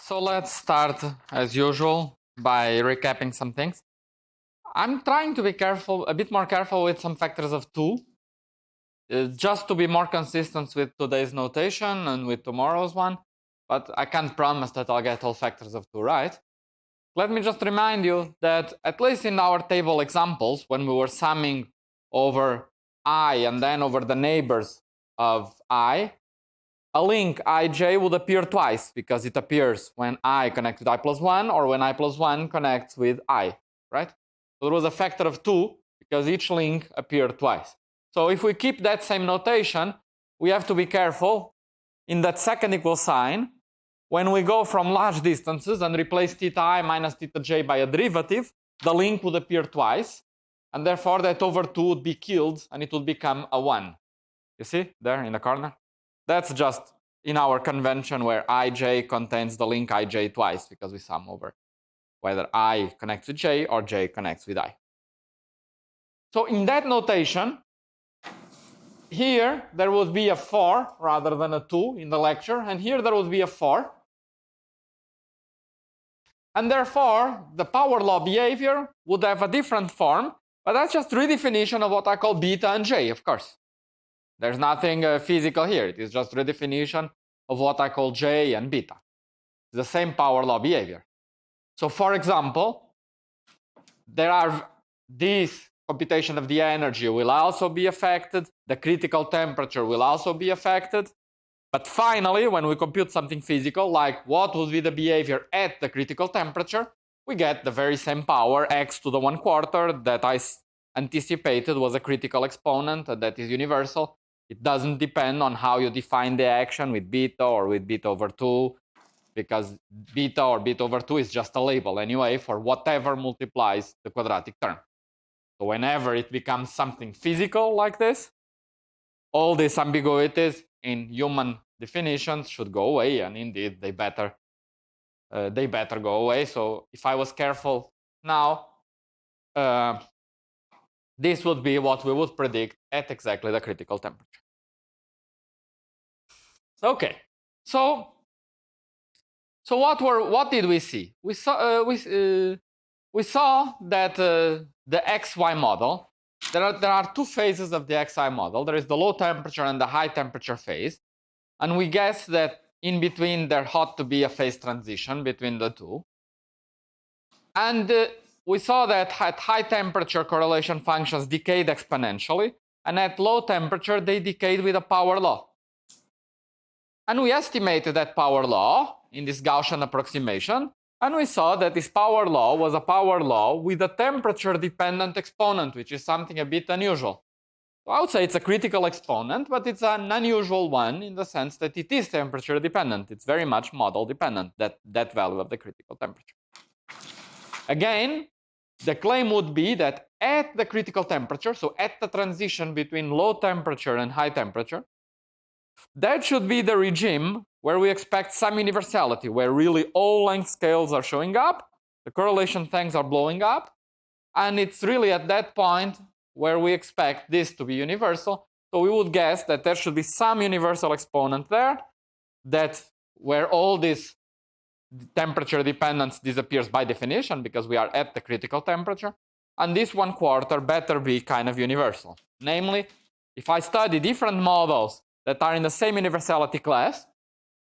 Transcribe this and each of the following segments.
So let's start, as usual, by recapping some things. I'm trying to be careful, a bit more careful with some factors of 2, just to be more consistent with today's notation and with tomorrow's one, but I can't promise that I'll get all factors of 2 right. Let me just remind you that at least in our table examples, when we were summing over I and then over the neighbors of I, a link ij would appear twice because it appears when I connects with I plus 1 or when I plus 1 connects with I, right? So there was a factor of 2 because each link appeared twice. So if we keep that same notation, we have to be careful in that second equal sign. When we go from large distances and replace theta I minus theta j by a derivative, the link would appear twice, and therefore that over 2 would be killed and it would become a 1. You see there in the corner? That's just in our convention where ij contains the link ij twice because we sum over whether I connects with j or j connects with I. So in that notation, here there would be a 4 rather than a 2 in the lecture, and here there would be a 4. And therefore, the power law behavior would have a different form, but that's just redefinition of what I call beta and j, of course. There's nothing physical here. It is just redefinition of what I call j and beta. It's the same power law behavior. So for example, there are this computation of the energy will also be affected. The critical temperature will also be affected. But finally, when we compute something physical, like what would be the behavior at the critical temperature, we get the very same power, x to the 1/4, that I anticipated was a critical exponent, that is universal. It doesn't depend on how you define the action with beta or with beta over 2, because beta or beta over 2 is just a label anyway for whatever multiplies the quadratic term. So whenever it becomes something physical like this, all these ambiguities in human definitions should go away, and indeed they better go away. So if I was careful now, this would be what we would predict at exactly the critical temperature. Okay, so what did we see? We saw that the XY model, there are 2 phases of the XY model. There is the low temperature and the high temperature phase, and we guessed that in between there ought to be a phase transition between the 2. And we saw that at high temperature correlation functions decayed exponentially, and at low temperature they decayed with a power law. And we estimated that power law in this Gaussian approximation, and we saw that this power law was a power law with a temperature-dependent exponent, which is something a bit unusual. So I would say it's a critical exponent, but it's an unusual one in the sense that it is temperature-dependent. It's very much model-dependent, that value of the critical temperature. Again, the claim would be that at the critical temperature, so at the transition between low temperature and high temperature, that should be the regime where we expect some universality, where really all length scales are showing up, the correlation things are blowing up, and it's really at that point where we expect this to be universal. So we would guess that there should be some universal exponent there, that where all this temperature dependence disappears by definition because we are at the critical temperature, and this 1/4 better be kind of universal. Namely, if I study different models that are in the same universality class,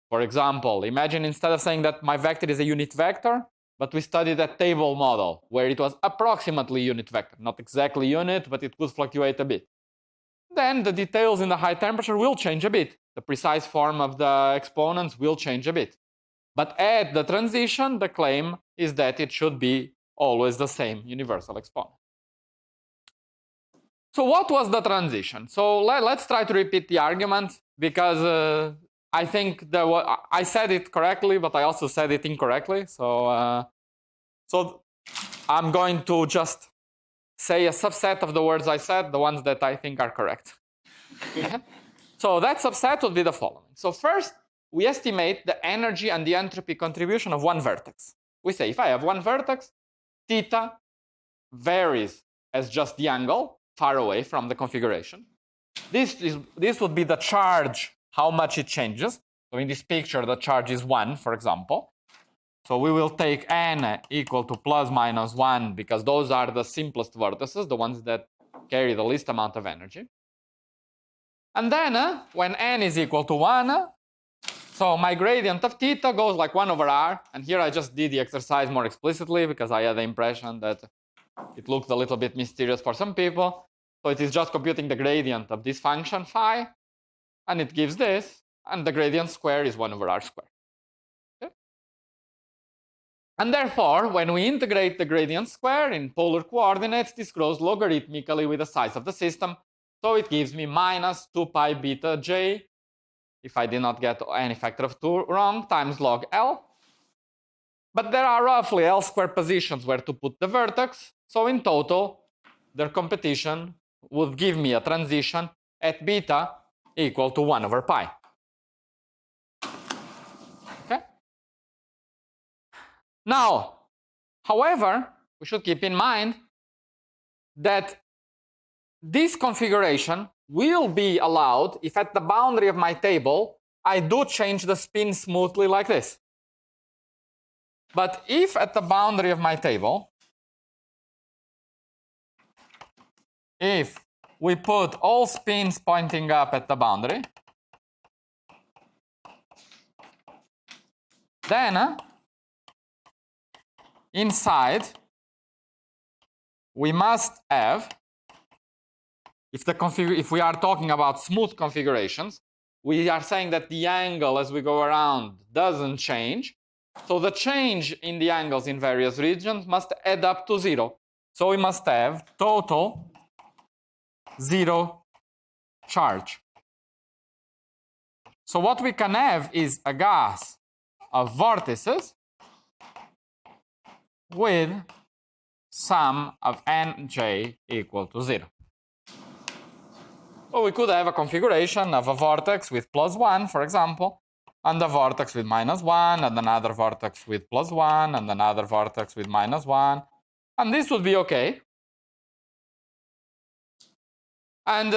for example, imagine instead of saying that my vector is a unit vector, but we studied that table model where it was approximately unit vector, not exactly unit, but it could fluctuate a bit. Then the details in the high temperature will change a bit. The precise form of the exponents will change a bit. But at the transition, the claim is that it should be always the same universal exponent. So what was the transition? So let's try to repeat the argument, because I think I said it correctly, but I also said it incorrectly. So I'm going to just say a subset of the words I said, the ones that I think are correct. So that subset would be the following. So first, we estimate the energy and the entropy contribution of one vertex. We say if I have one vertex, theta varies as just the angle far away from the configuration. This would be the charge, how much it changes. So in this picture, the charge is 1, for example. So we will take n equal to plus minus 1 because those are the simplest vertices, the ones that carry the least amount of energy. And then when n is equal to 1, so my gradient of theta goes like 1 over r. And here I just did the exercise more explicitly because I had the impression that it looked a little bit mysterious for some people. So it is just computing the gradient of this function phi, and it gives this, and the gradient square is 1 over r squared. Okay? And therefore, when we integrate the gradient square in polar coordinates, this grows logarithmically with the size of the system. So it gives me minus 2 pi beta j, if I did not get any factor of 2 wrong, times log L. But there are roughly L squared positions where to put the vertex. So in total, their competition would give me a transition at beta equal to 1 over pi. Okay? Now, however, we should keep in mind that this configuration will be allowed if at the boundary of my table I do change the spin smoothly like this. But if at the boundary of my table, if we put all spins pointing up at the boundary, then inside we must have, if we are talking about smooth configurations, we are saying that the angle as we go around doesn't change. So the change in the angles in various regions must add up to 0. So we must have total 0 charge. So what we can have is a gas of vortices with sum of nj equal to 0. Or we could have a configuration of a vortex with plus 1, for example, and a vortex with minus 1, and another vortex with plus 1, and another vortex with minus 1. And this would be okay. And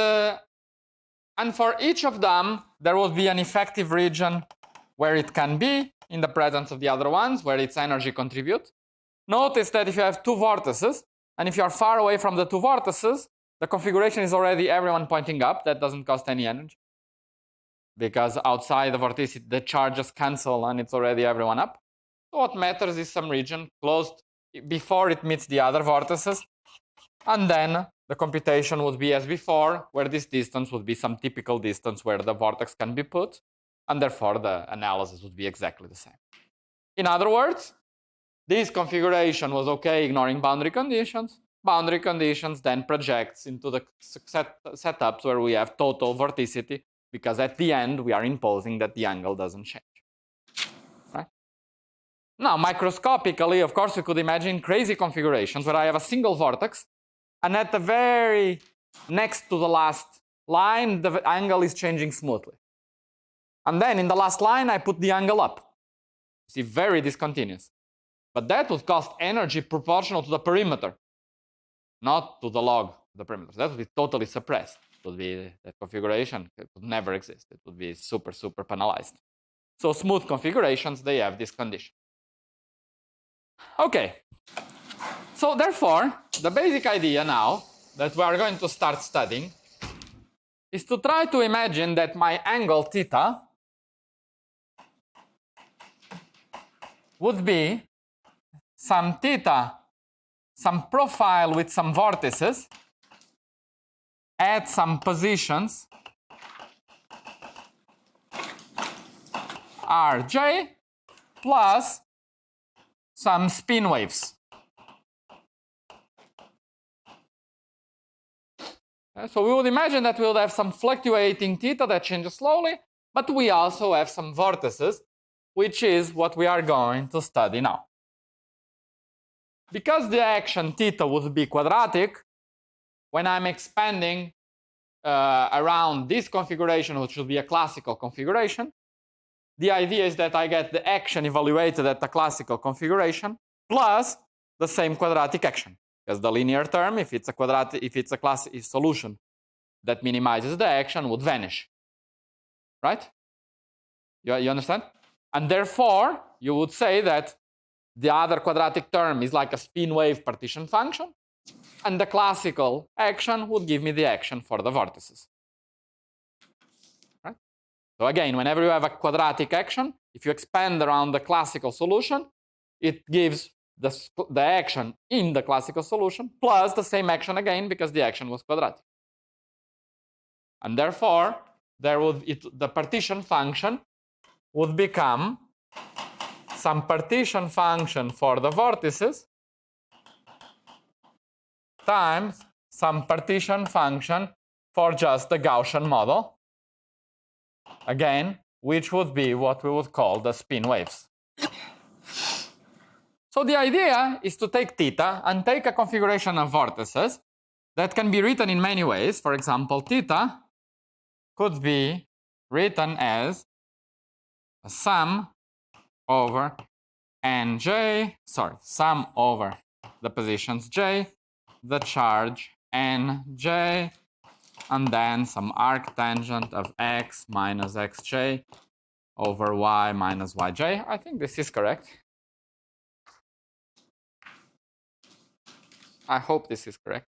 for each of them, there would be an effective region where it can be in the presence of the other ones, where its energy contributes. Notice that if you have two vortices, and if you are far away from the two vortices, the configuration is already everyone pointing up. That doesn't cost any energy. Because outside the vorticity, the charges cancel and it's already everyone up. So what matters is some region closed before it meets the other vortices. And then the computation would be as before, where this distance would be some typical distance where the vortex can be put. And therefore, the analysis would be exactly the same. In other words, this configuration was okay ignoring boundary conditions. Boundary conditions then projects into the setups where we have total vorticity, because at the end we are imposing that the angle doesn't change. Right? Now, microscopically, of course, we could imagine crazy configurations where I have a single vortex, and at the very next to the last line, the angle is changing smoothly. And then in the last line, I put the angle up. See, very discontinuous. But that would cost energy proportional to the perimeter, not to the log of the perimeter. That would be totally suppressed. It would be that configuration. It would never exist. It would be super, super penalized. So smooth configurations, they have this condition. Okay. So therefore, the basic idea now that we are going to start studying is to try to imagine that my angle theta would be some theta, some profile with some vortices at some positions rj plus some spin waves. So we would imagine that we would have some fluctuating theta that changes slowly, but we also have some vortices, which is what we are going to study now. Because the action theta would be quadratic, when I'm expanding around this configuration, which would be a classical configuration, the idea is that I get the action evaluated at the classical configuration plus the same quadratic action. Because the linear term, if it's a quadratic, if it's a classic solution that minimizes the action, would vanish. Right? You understand? And therefore, you would say that the other quadratic term is like a spin wave partition function, and the classical action would give me the action for the vortices. Right? So again, whenever you have a quadratic action, if you expand around the classical solution, it gives the action in the classical solution plus the same action again because the action was quadratic. And therefore, the partition function would become some partition function for the vortices times some partition function for just the Gaussian model, again, which would be what we would call the spin waves. So the idea is to take theta and take a configuration of vortices that can be written in many ways. For example, theta could be written as a sum over sum over the positions j, the charge nj, and then some arctangent of x minus xj over y minus yj. I think this is correct. I hope this is correct.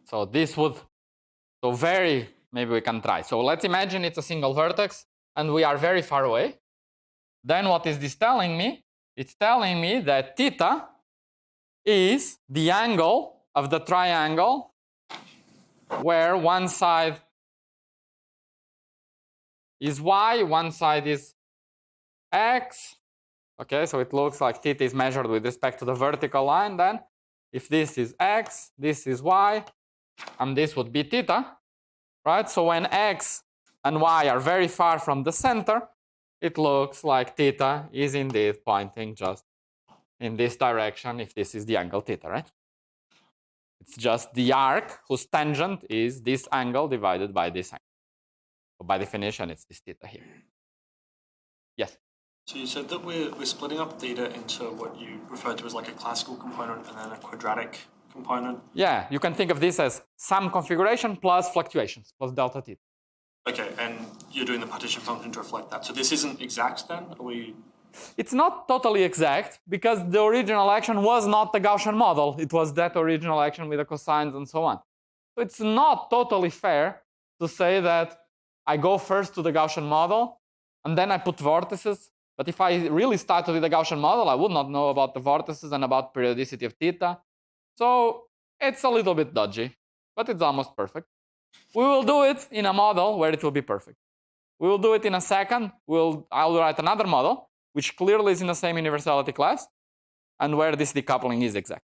So this would, maybe we can try. So let's imagine it's a single vertex and we are very far away. Then what is this telling me? It's telling me that theta is the angle of the triangle where one side is y, one side is x. Okay, so it looks like theta is measured with respect to the vertical line then. If this is x, this is y, and this would be theta, right? So when x and y are very far from the center, it looks like theta is indeed pointing just in this direction if this is the angle theta, right? It's just the arc whose tangent is this angle divided by this angle. So by definition, it's this theta here. Yes? So you said that we're splitting up theta into what you referred to as like a classical component and then a quadratic component. Yeah, you can think of this as some configuration plus fluctuations plus delta theta. Okay, and you're doing the partition function to reflect that. So this isn't exact then? It's not totally exact because the original action was not the Gaussian model. It was that original action with the cosines and so on. So it's not totally fair to say that I go first to the Gaussian model and then I put vortices. But if I really started with the Gaussian model, I would not know about the vortices and about periodicity of theta. So it's a little bit dodgy, but it's almost perfect. We will do it in a model where it will be perfect. We will do it in a second. I'll write another model, which clearly is in the same universality class, and where this decoupling is exact.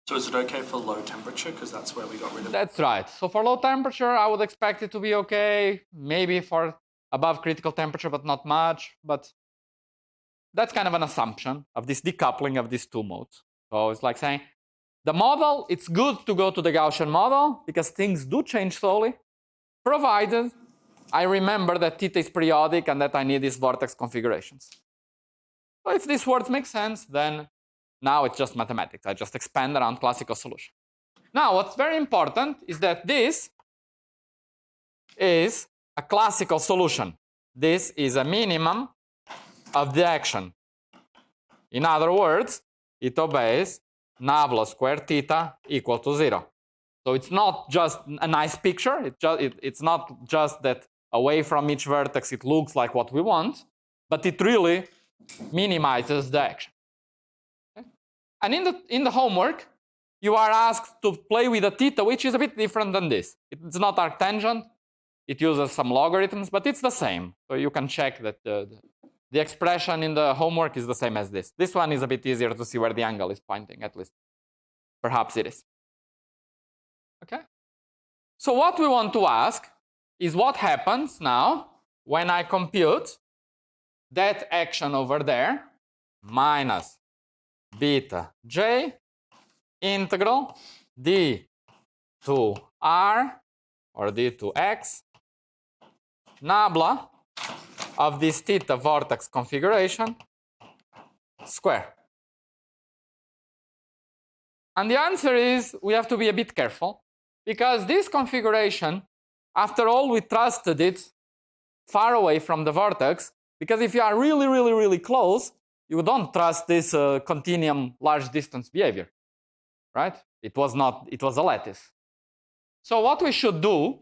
So is it okay for low temperature? Because that's where we got rid of it. That's right. So for low temperature, I would expect it to be okay. Maybe for above critical temperature, but not much. But that's kind of an assumption of this decoupling of these two modes. So it's like saying, the model, it's good to go to the Gaussian model because things do change slowly, provided I remember that theta is periodic and that I need these vortex configurations. So if these words make sense, then now it's just mathematics. I just expand around classical solution. Now, what's very important is that this is a classical solution. This is a minimum of the action. In other words, it obeys nabla squared theta equal to 0. So it's not just a nice picture. It's not just that away from each vertex it looks like what we want, but it really minimizes the action. Okay? And in the homework, you are asked to play with a theta, which is a bit different than this. It's not arctangent. It uses some logarithms, but it's the same. So you can check that the expression in the homework is the same as this. This one is a bit easier to see where the angle is pointing, at least. Perhaps it is. Okay? So what we want to ask is what happens now when I compute that action over there minus beta j integral d to r or d to x nabla of this theta vortex configuration square. And the answer is we have to be a bit careful because this configuration, after all, we trusted it far away from the vortex, because if you are really, really, really close, you don't trust this continuum large distance behavior, right? It was a lattice. So what we should do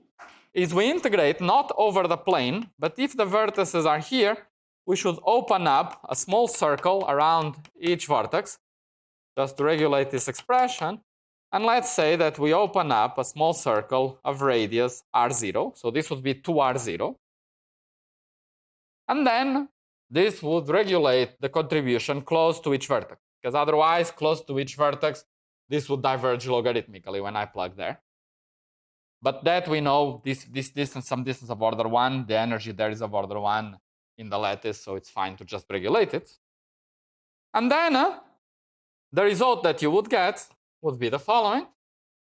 is we integrate not over the plane, but if the vertices are here, we should open up a small circle around each vertex just to regulate this expression. And let's say that we open up a small circle of radius r0. So this would be 2r0. And then this would regulate the contribution close to each vertex, because otherwise, close to each vertex, this would diverge logarithmically when I plug there. But that we know, this distance, some distance of order 1, the energy there is of order 1 in the lattice, so it's fine to just regulate it. And then the result that you would get would be the following.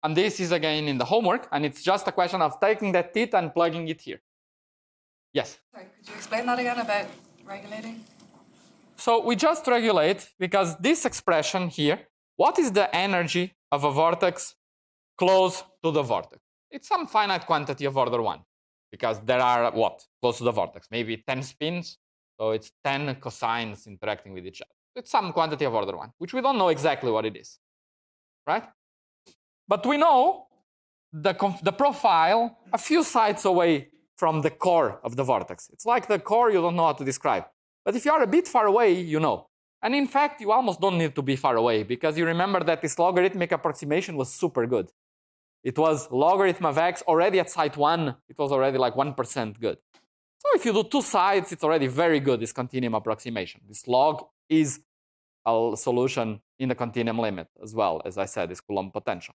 And this is again in the homework, and it's just a question of taking that theta and plugging it here. Yes? Sorry, could you explain that again about regulating? So we just regulate, because this expression here, what is the energy of a vortex close to the vortex? It's some finite quantity of order 1, because there are, what, close to the vortex? Maybe 10 spins, so it's 10 cosines interacting with each other. It's some quantity of order 1, which we don't know exactly what it is, right? But we know the profile a few sites away from the core of the vortex. It's like the core you don't know how to describe. But if you are a bit far away, you know. And in fact, you almost don't need to be far away, because you remember that this logarithmic approximation was super good. It was logarithm of x already at site 1. It was already like 1% good. So if you do 2 sites, it's already very good, this continuum approximation. This log is a solution in the continuum limit as well, as I said, this Coulomb potential.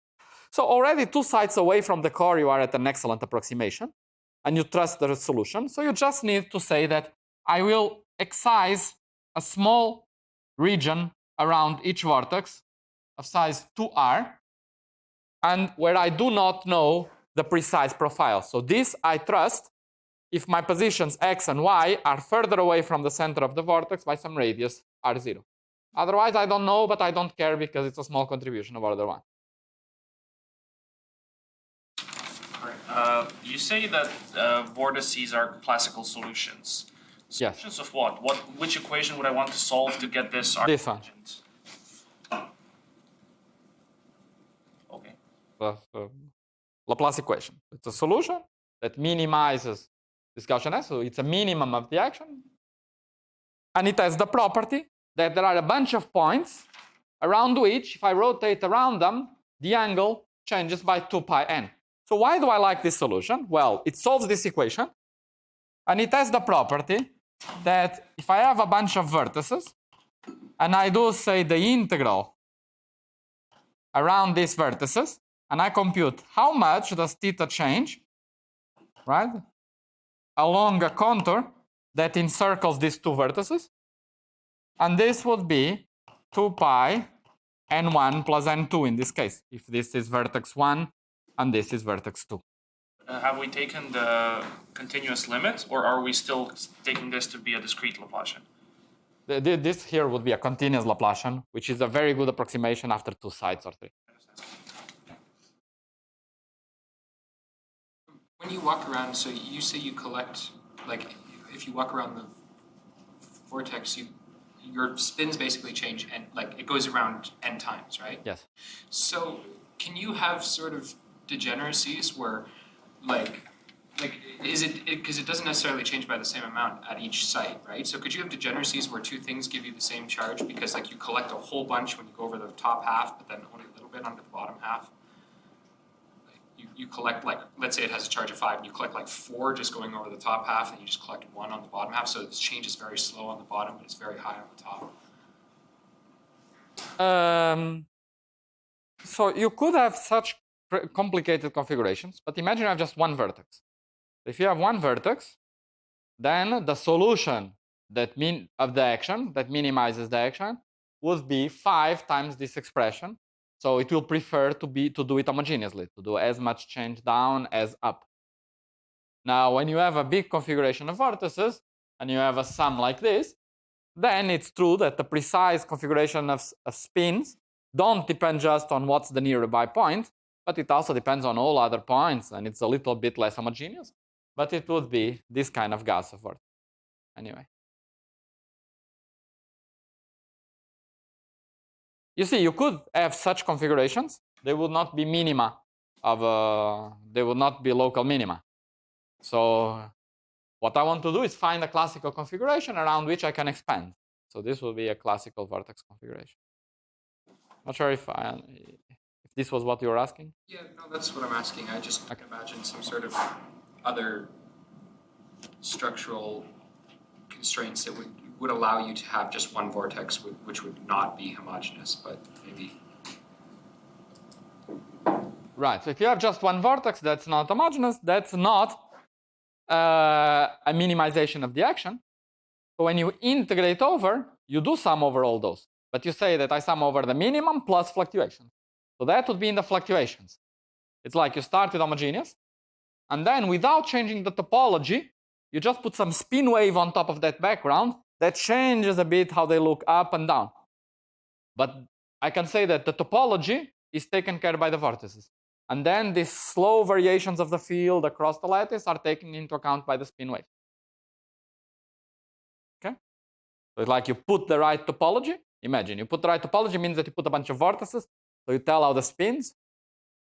So already 2 sites away from the core, you are at an excellent approximation, and you trust the solution. So you just need to say that I will excise a small region around each vortex of size 2r, and where I do not know the precise profile. So this I trust if my positions x and y are further away from the center of the vortex by some radius r0. Otherwise, I don't know, but I don't care, because it's a small contribution of order 1. You say that vortices are classical solutions. Solutions of what? Which equation would I want to solve to get this? This one. Okay. The Laplace equation. It's a solution that minimizes this Gaussian S, so it's a minimum of the action. And it has the property that there are a bunch of points around which, if I rotate around them, the angle changes by 2 pi n. So why do I like this solution? Well, it solves this equation, and it has the property that if I have a bunch of vertices, and I do, say, the integral around these vertices, and I compute how much does theta change, right, along a contour that encircles these 2 vertices, and this would be 2 pi n1 plus n2 in this case, if this is vertex 1 and this is vertex 2. Have we taken the continuous limit, or are we still taking this to be a discrete Laplacian? This here would be a continuous Laplacian, which is a very good approximation after 2 sites or 3. When you walk around, so you say you collect, like, if you walk around the vortex, your spins basically change, and like it goes around n times, right? Yes. So can you have sort of degeneracies where, like is it because it doesn't necessarily change by the same amount at each site, right? So could you have degeneracies where 2 things give you the same charge, because like you collect a whole bunch when you go over the top half, but then only a little bit under the bottom half? You collect, like, let's say it has a charge of 5, and you collect like 4 just going over the top half, and you just collect 1 on the bottom half, so the change is very slow on the bottom, but it's very high on the top. So you could have such complicated configurations, but imagine you have just 1 vertex. If you have 1 vertex, then the solution of the action that minimizes the action would be 5 times this expression. So it will prefer to do it homogeneously, to do as much change down as up. Now, when you have a big configuration of vortices, and you have a sum like this, then it's true that the precise configuration of spins don't depend just on what's the nearby point, but it also depends on all other points, and it's a little bit less homogeneous, but it would be this kind of Gaussian vortex. Anyway. you see, you could have such configurations. They would not be minima they would not be local minima. So what I want to do is find a classical configuration around which I can expand. So this will be a classical vertex configuration. Not sure if this was what you were asking. Yeah, no, that's what I'm asking. I just imagine some sort of other structural constraints that would allow you to have just one vortex, which would not be homogeneous, but maybe. Right. So if you have just one vortex that's not homogeneous, that's not a minimization of the action. So when you integrate over, you do sum over all those. But you say that I sum over the minimum plus fluctuation. So that would be in the fluctuations. It's like you start with homogeneous, and then without changing the topology, you just put some spin wave on top of that background that changes a bit how they look up and down. But I can say that the topology is taken care by the vortices. And then these slow variations of the field across the lattice are taken into account by the spin wave. Okay? So it's like you put the right topology. Imagine you put the right topology means that you put a bunch of vortices. So you tell how the spins,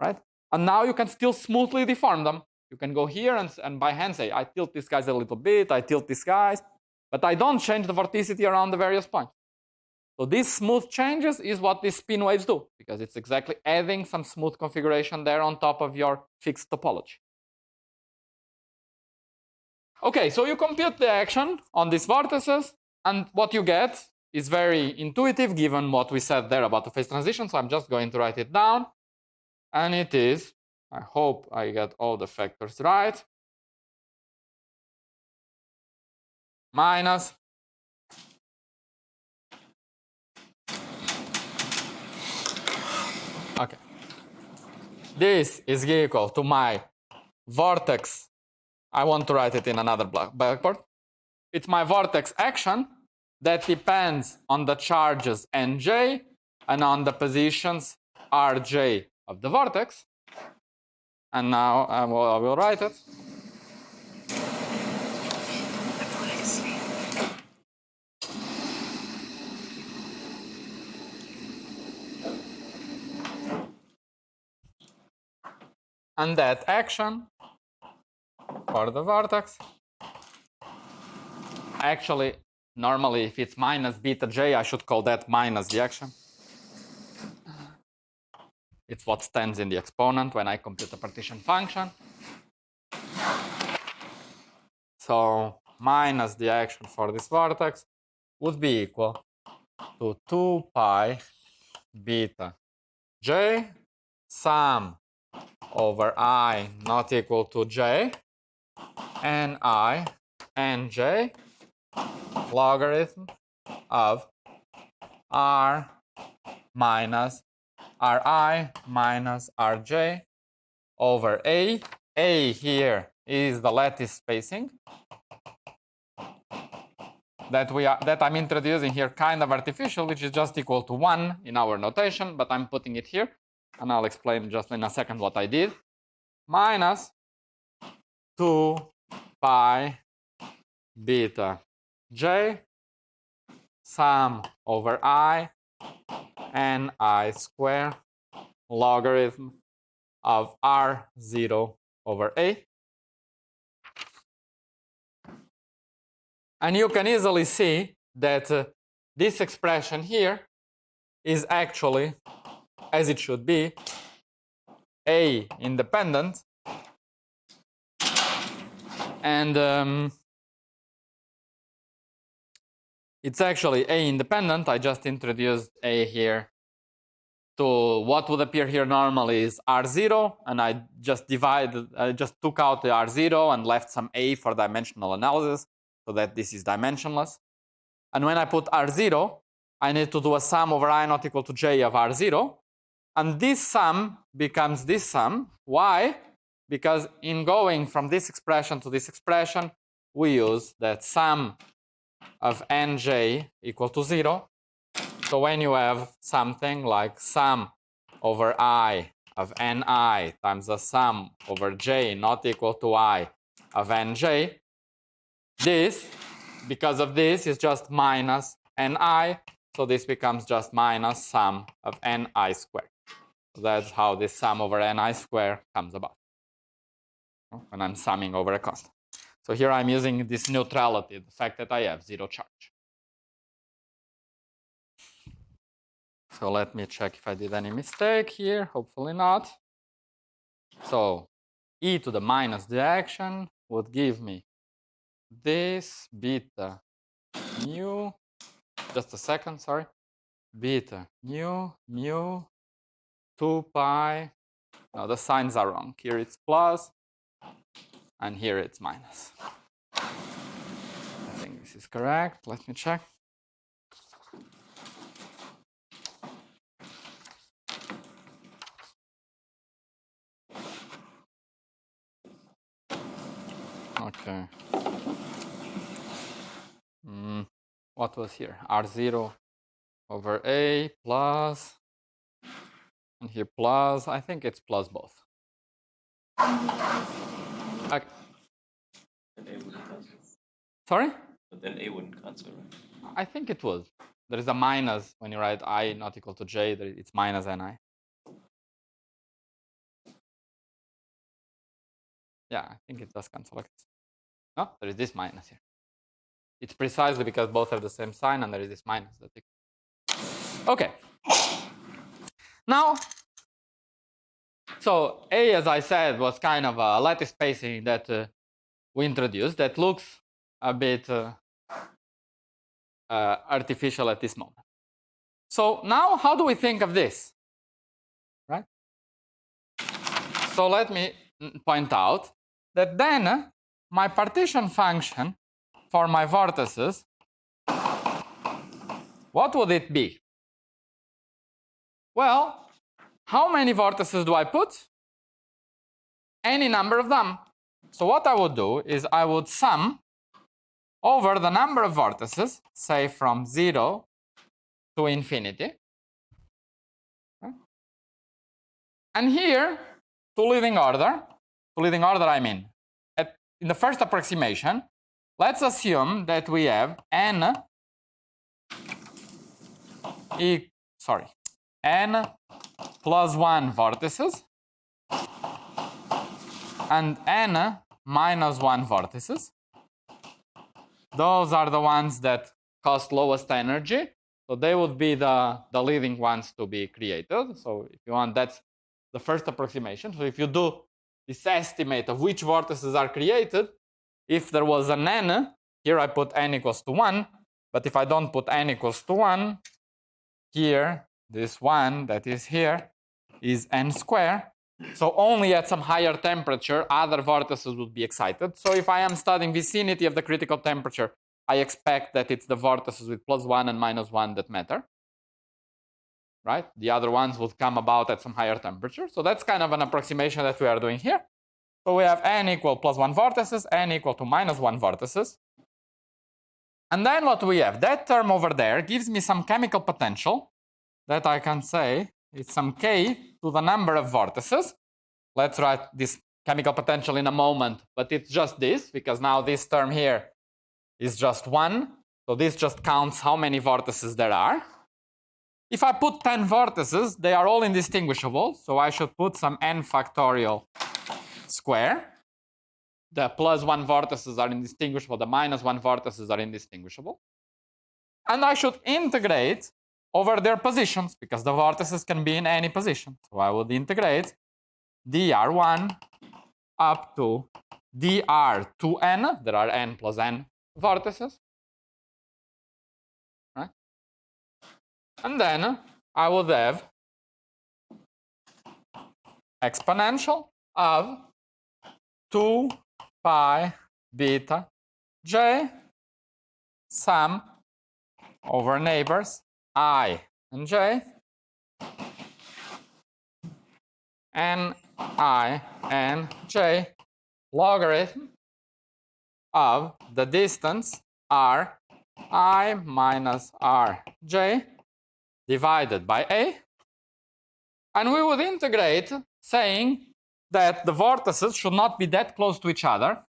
right? And now you can still smoothly deform them. You can go here and by hand say, I tilt these guys a little bit, I tilt these guys, but I don't change the vorticity around the various points. So these smooth changes is what these spin waves do, because it's exactly adding some smooth configuration there on top of your fixed topology. Okay, so you compute the action on these vortices, and what you get is very intuitive given what we said there about the phase transition, so I'm just going to write it down. And it is, I hope I get all the factors right, minus okay. This is equal to my vortex. I want to write it in another blackboard. It's my vortex action that depends on the charges nj and on the positions rj of the vortex. And now I will write it. And that action for the vortex, actually, normally if it's minus beta j, I should call that minus the action. It's what stands in the exponent when I compute the partition function. So minus the action for this vortex would be equal to 2 pi beta j sum over I not equal to j and I and j logarithm of r minus ri minus rj over a. A here is the lattice spacing that I'm introducing here kind of artificial, which is just equal to 1 in our notation, but I'm putting it here, and I'll explain just in a second what I did, minus 2 pi beta j sum over I and I square logarithm of r0 over a. And you can easily see that this expression here is actually, as it should be, A independent. And it's actually A independent. I just introduced A here to what would appear here normally is R0, and I just took out the R0 and left some A for dimensional analysis so that this is dimensionless. And when I put R0, I need to do a sum over I not equal to j of R0. And this sum becomes this sum. Why? Because in going from this expression to this expression, we use that sum of nj equal to 0. So when you have something like sum over I of ni times the sum over j not equal to I of nj, this, because of this, is just minus ni. So this becomes just minus sum of ni squared. So that's how this sum over ni squared comes about when I'm summing over a constant. So here I'm using this neutrality, the fact that I have zero charge. So let me check if I did any mistake here. Hopefully not. So e to the minus the action would give me this beta mu, just a second, sorry, beta mu 2 pi. No, the signs are wrong. Here it's plus, and here it's minus. I think this is correct. Let me check. Okay. What was here? R0 over A plus, and here plus, I think it's plus both. Okay. Sorry? But then A wouldn't cancel, right? I think it was. There is a minus when you write I not equal to J, it's minus Ni. Yeah, I think it does cancel like this. No, there is this minus here. It's precisely because both have the same sign and there is this minus. Okay. Now, so A, as I said, was kind of a lattice spacing that we introduced that looks a bit artificial at this moment. So now how do we think of this? Right? So let me point out that then my partition function for my vortices, what would it be? Well, how many vortices do I put? Any number of them. So what I would do is I would sum over the number of vortices, say from 0 to infinity. And here, to leading order I mean, in the first approximation, let's assume that we have n plus 1 vortices and n minus 1 vortices. Those are the ones that cost lowest energy. So they would be the leading ones to be created. So if you want, that's the first approximation. So if you do this estimate of which vortices are created, if there was an n, here I put n equals to 1. But if I don't put n equals to 1, here, this 1 that is here is n squared. So only at some higher temperature, other vortices would be excited. So if I am studying vicinity of the critical temperature, I expect that it's the vortices with plus 1 and minus 1 that matter. Right? The other ones would come about at some higher temperature. So that's kind of an approximation that we are doing here. So we have n equal plus 1 vortices, n equal to minus 1 vortices. And then what we have, that term over there gives me some chemical potential that I can say it's some k to the number of vortices. Let's write this chemical potential in a moment, but it's just this, because now this term here is just 1. So this just counts how many vortices there are. If I put 10 vortices, they are all indistinguishable. So I should put some n factorial square. The plus 1 vortices are indistinguishable. The minus 1 vortices are indistinguishable. And I should integrate over their positions, because the vortices can be in any position. So I would integrate dr1 up to dr2n. There are n plus n vortices. Right? And then I would have exponential of 2 pi beta j sum over neighbors I and j and I and j logarithm of the distance r I minus r j divided by a. And we would integrate saying that the vortices should not be that close to each other.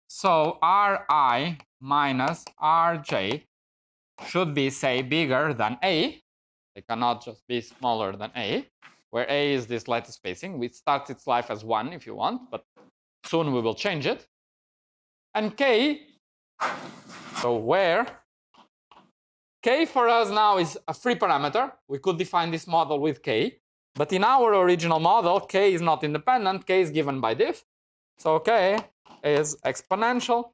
So Ri minus Rj should be, say, bigger than A. They cannot just be smaller than A, where A is this lattice spacing. It starts its life as 1 if you want, but soon we will change it. And K, so where K for us now is a free parameter. We could define this model with K, but in our original model, K is not independent. K is given by diff. So K is exponential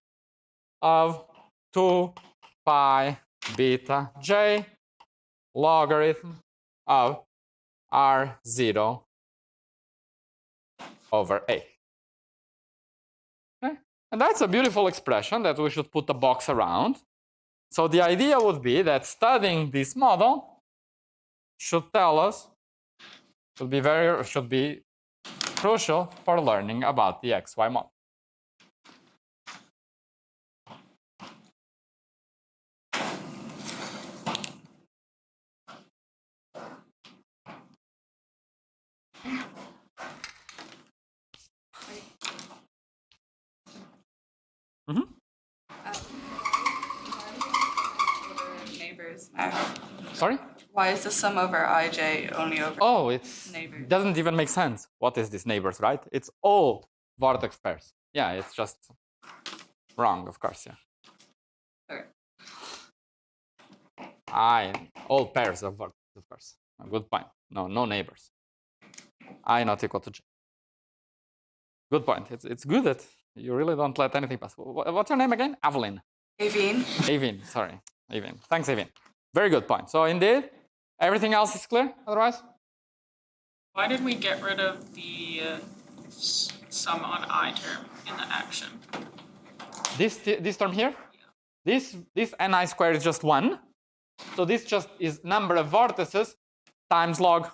of 2 pi beta j logarithm of R0 over A. Okay? And that's a beautiful expression that we should put a box around. So the idea would be that studying this model should tell us, should be crucial for learning about the XY model. Neighbors now. Sorry? Why is the sum over ij only over It neighbors? doesn't even make sense. What is this neighbors, right? It's all vortex pairs. Yeah, it's just wrong, of course, yeah. Okay. All pairs of vortex, of course. Good point. No neighbors. I not equal to j. Good point. It's good that you really don't let anything pass. What's your name again? Evelyn. Aveen. Aveen, sorry. Aveen. Thanks, Aveen. Very good point. So indeed, everything else is clear otherwise? Why did we get rid of the sum on I term in the action? This term here? This ni squared is just 1. So this just is number of vortices times log.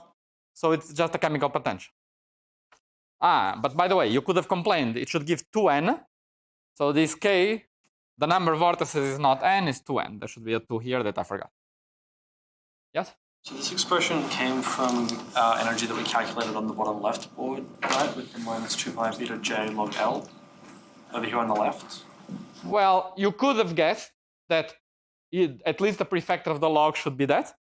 So it's just a chemical potential. But by the way, you could have complained. It should give 2n. So this k, the number of vortices is not n, it's 2n. There should be a 2 here that I forgot. Yes? So this expression came from energy that we calculated on the bottom left board, right, with the minus 2 pi beta j log L over here on the left. Well, you could have guessed that at least the prefactor of the log should be that,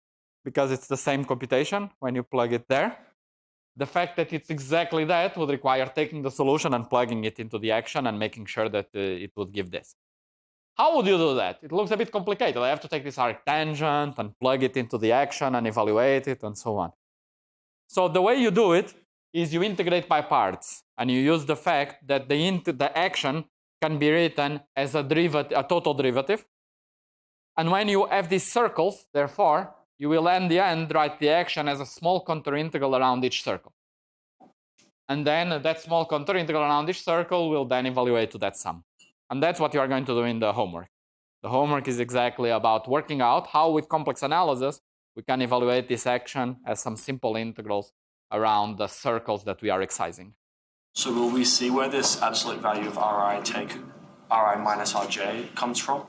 because it's the same computation when you plug it there. The fact that it's exactly that would require taking the solution and plugging it into the action and making sure that it would give this. How would you do that? It looks a bit complicated. I have to take this arctangent and plug it into the action and evaluate it and so on. So the way you do it is you integrate by parts, and you use the fact that the action can be written as a total derivative. And when you have these circles, therefore, you will in the end write the action as a small contour integral around each circle. And then that small contour integral around each circle will then evaluate to that sum. And that's what you are going to do in the homework. The homework is exactly about working out how with complex analysis we can evaluate this action as some simple integrals around the circles that we are excising. So will we see where this absolute value of Ri take Ri minus Rj comes from?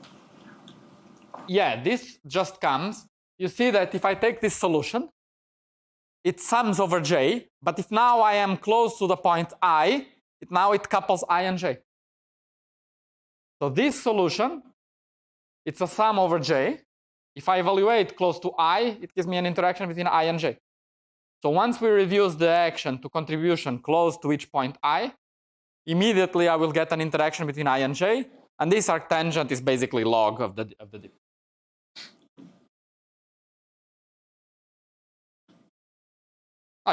Yeah, this just comes. You see that if I take this solution, it sums over j, but if now I am close to the point I, it couples I and j. So this solution, it's a sum over j. If I evaluate close to I, it gives me an interaction between I and j. So once we reduce the action to contribution close to each point I, immediately I will get an interaction between I and j, and this arctangent is basically log of the dip.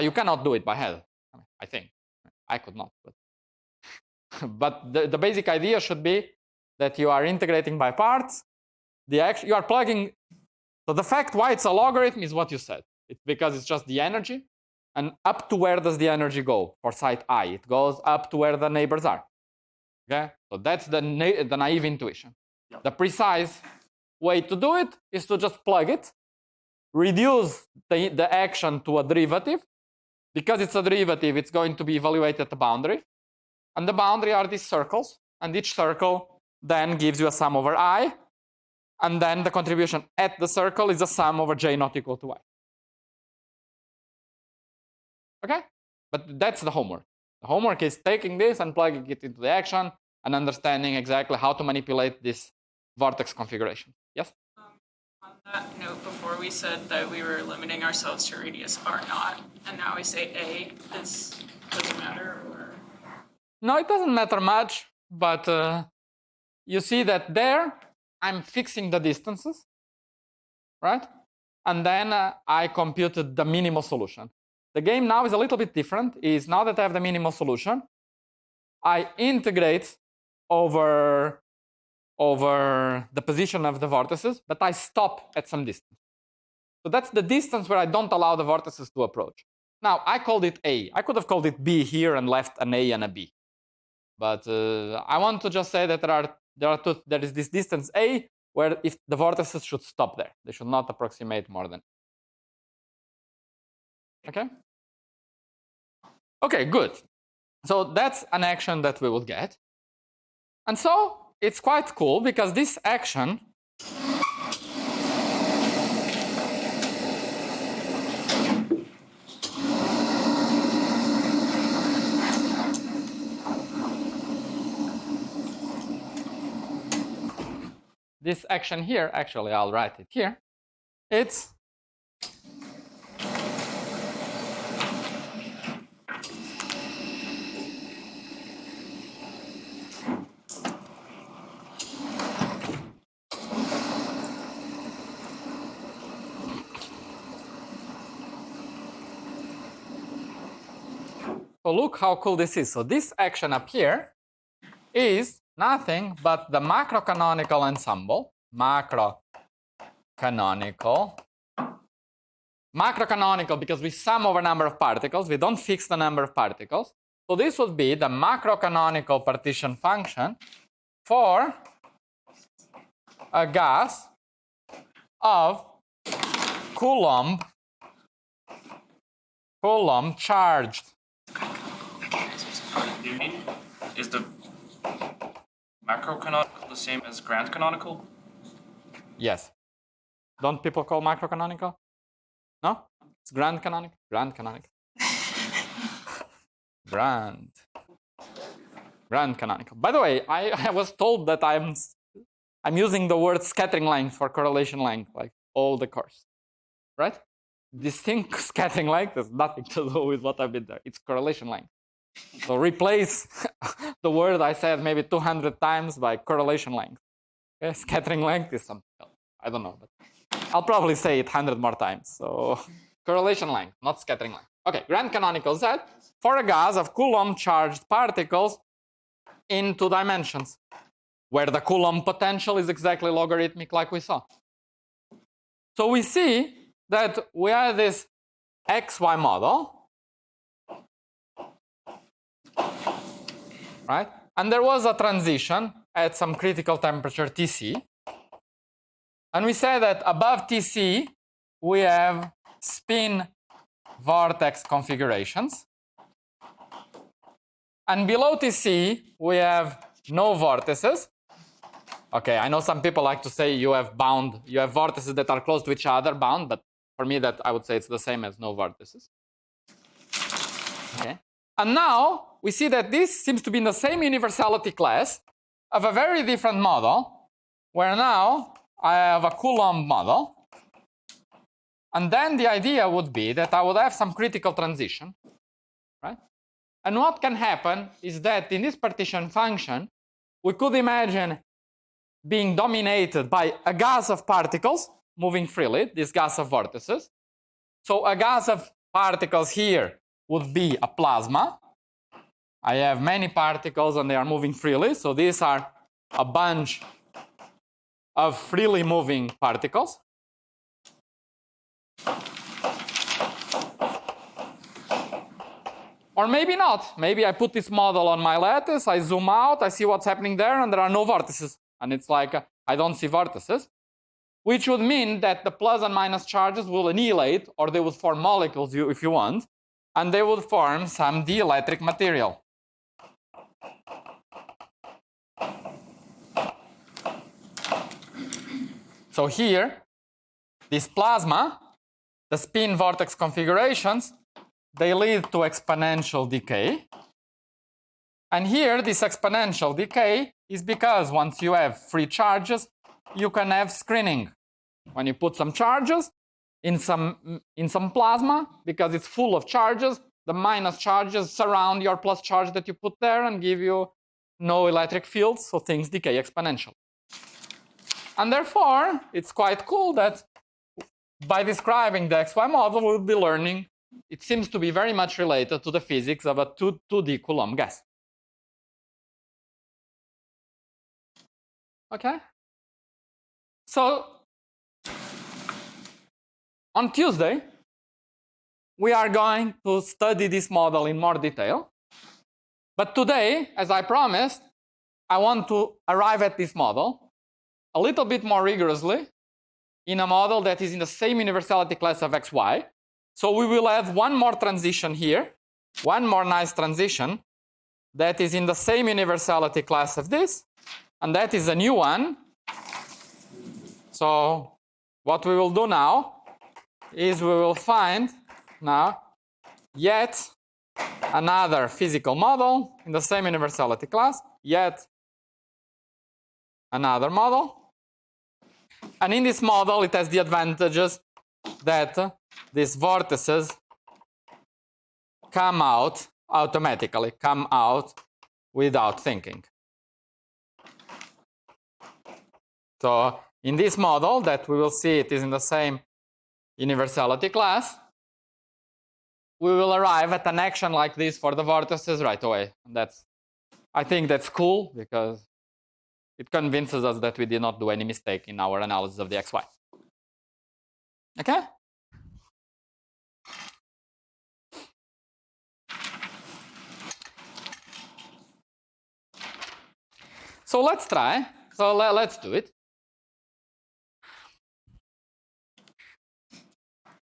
You cannot do it by head, I think. I could not. But the basic idea should be that you are integrating by parts. You are plugging. So the fact why it's a logarithm is what you said. It's because it's just the energy. And up to where does the energy go for site I? It goes up to where the neighbors are. Okay? So that's the naive intuition. Yep. The precise way to do it is to just plug it, reduce the action to a derivative. Because it's a derivative, it's going to be evaluated at the boundary. And the boundary are these circles. And each circle then gives you a sum over I. And then the contribution at the circle is a sum over j not equal to I. Okay? But that's the homework. The homework is taking this and plugging it into the action and understanding exactly how to manipulate this vortex configuration. Yes? On That note before we said that we were limiting ourselves to radius r naught, and now we say a. This doesn't matter, or No, it doesn't matter much, but you see that there I'm fixing the distances, right? And then I computed the minimal solution. The game now is a little bit different. Is now that I have the minimal solution, I integrate over the position of the vortices, but I stop at some distance. So that's the distance where I don't allow the vortices to approach. Now, I called it A. I could have called it B here and left an A and a B. But I want to just say that there is this distance A where if the vortices should stop there. They should not approximate more than. Okay? Okay, good. So that's an action that we would get. And so it's quite cool because this action here, actually I'll write it here, it's so look how cool this is. So this action up here is nothing but the macrocanonical ensemble. Macrocanonical because we sum over number of particles. We don't fix the number of particles. So this would be the macrocanonical partition function for a gas of Coulomb charged. Do you mean, is the macrocanonical the same as grand canonical? Yes. Don't people call macrocanonical? No? It's grand canonical. Grand canonical. Grand canonical. By the way, I was told that I'm using the word scattering length for correlation length, like all the course, right? This thing, scattering length, has nothing to do with what I've been there. It's correlation length. So replace the word I said maybe 200 times by correlation length. Okay? Scattering length is something else. I don't know, but I'll probably say it 100 more times. So correlation length, not scattering length. Okay, grand canonical Z for a gas of Coulomb charged particles in 2 dimensions, where the Coulomb potential is exactly logarithmic like we saw. So we see that we have this XY model, right? And there was a transition at some critical temperature Tc. And we say that above Tc, we have spin vortex configurations. And below Tc, we have no vortices. Okay, I know some people like to say you have vortices that are close to each other, bound, but for me that I would say it's the same as no vortices. Okay. And now we see that this seems to be in the same universality class of a very different model, where now I have a Coulomb model. And then the idea would be that I would have some critical transition, right? And what can happen is that in this partition function, we could imagine being dominated by a gas of particles moving freely, this gas of vortices. So a gas of particles here would be a plasma. I have many particles and they are moving freely. So these are a bunch of freely moving particles. Or maybe not. Maybe I put this model on my lattice, I zoom out, I see what's happening there, and there are no vortices. And it's like, I don't see vortices. Which would mean that the plus and minus charges will annihilate, or they would form molecules if you want, and they would form some dielectric material. So here, this plasma, the spin vortex configurations, they lead to exponential decay. And here, this exponential decay is because once you have free charges, you can have screening. when you put some charges in some plasma, because it's full of charges, the minus charges surround your plus charge that you put there and give you no electric field, so things decay exponentially. And therefore, it's quite cool that by describing the XY model, we'll be learning, it seems to be very much related to the physics of a 2D Coulomb gas. Okay? So, on Tuesday, we are going to study this model in more detail. But today, as I promised, I want to arrive at this model a little bit more rigorously in a model that is in the same universality class of XY. So we will add one more transition here, one more nice transition that is in the same universality class of this, and that is a new one. So what we will do now is we will find now yet another physical model in the same universality class, yet another model. And in this model, it has the advantages that these vortices come out automatically, come out without thinking. So in this model that we will see it is in the same universality class, we will arrive at an action like this for the vortices right away. And I think that's cool because it convinces us that we did not do any mistake in our analysis of the XY. Okay? So let's try. So let's do it.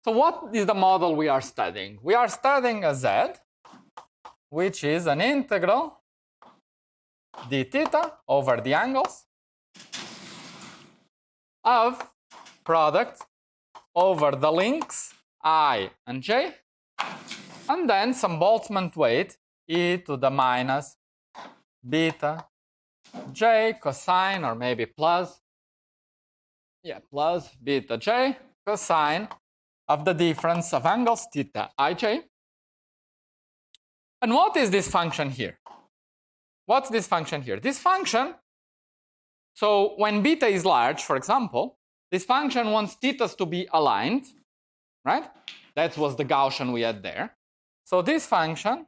So what is the model we are studying? We are studying a Z, which is an integral d theta over the angles of product over the links I and J, and then some Boltzmann weight e to the minus beta j cosine, or maybe plus beta j cosine of the difference of angles theta ij. And what is this function here? What's this function here? This function, so when beta is large, for example, this function wants thetas to be aligned, right? That was the Gaussian we had there. So this function,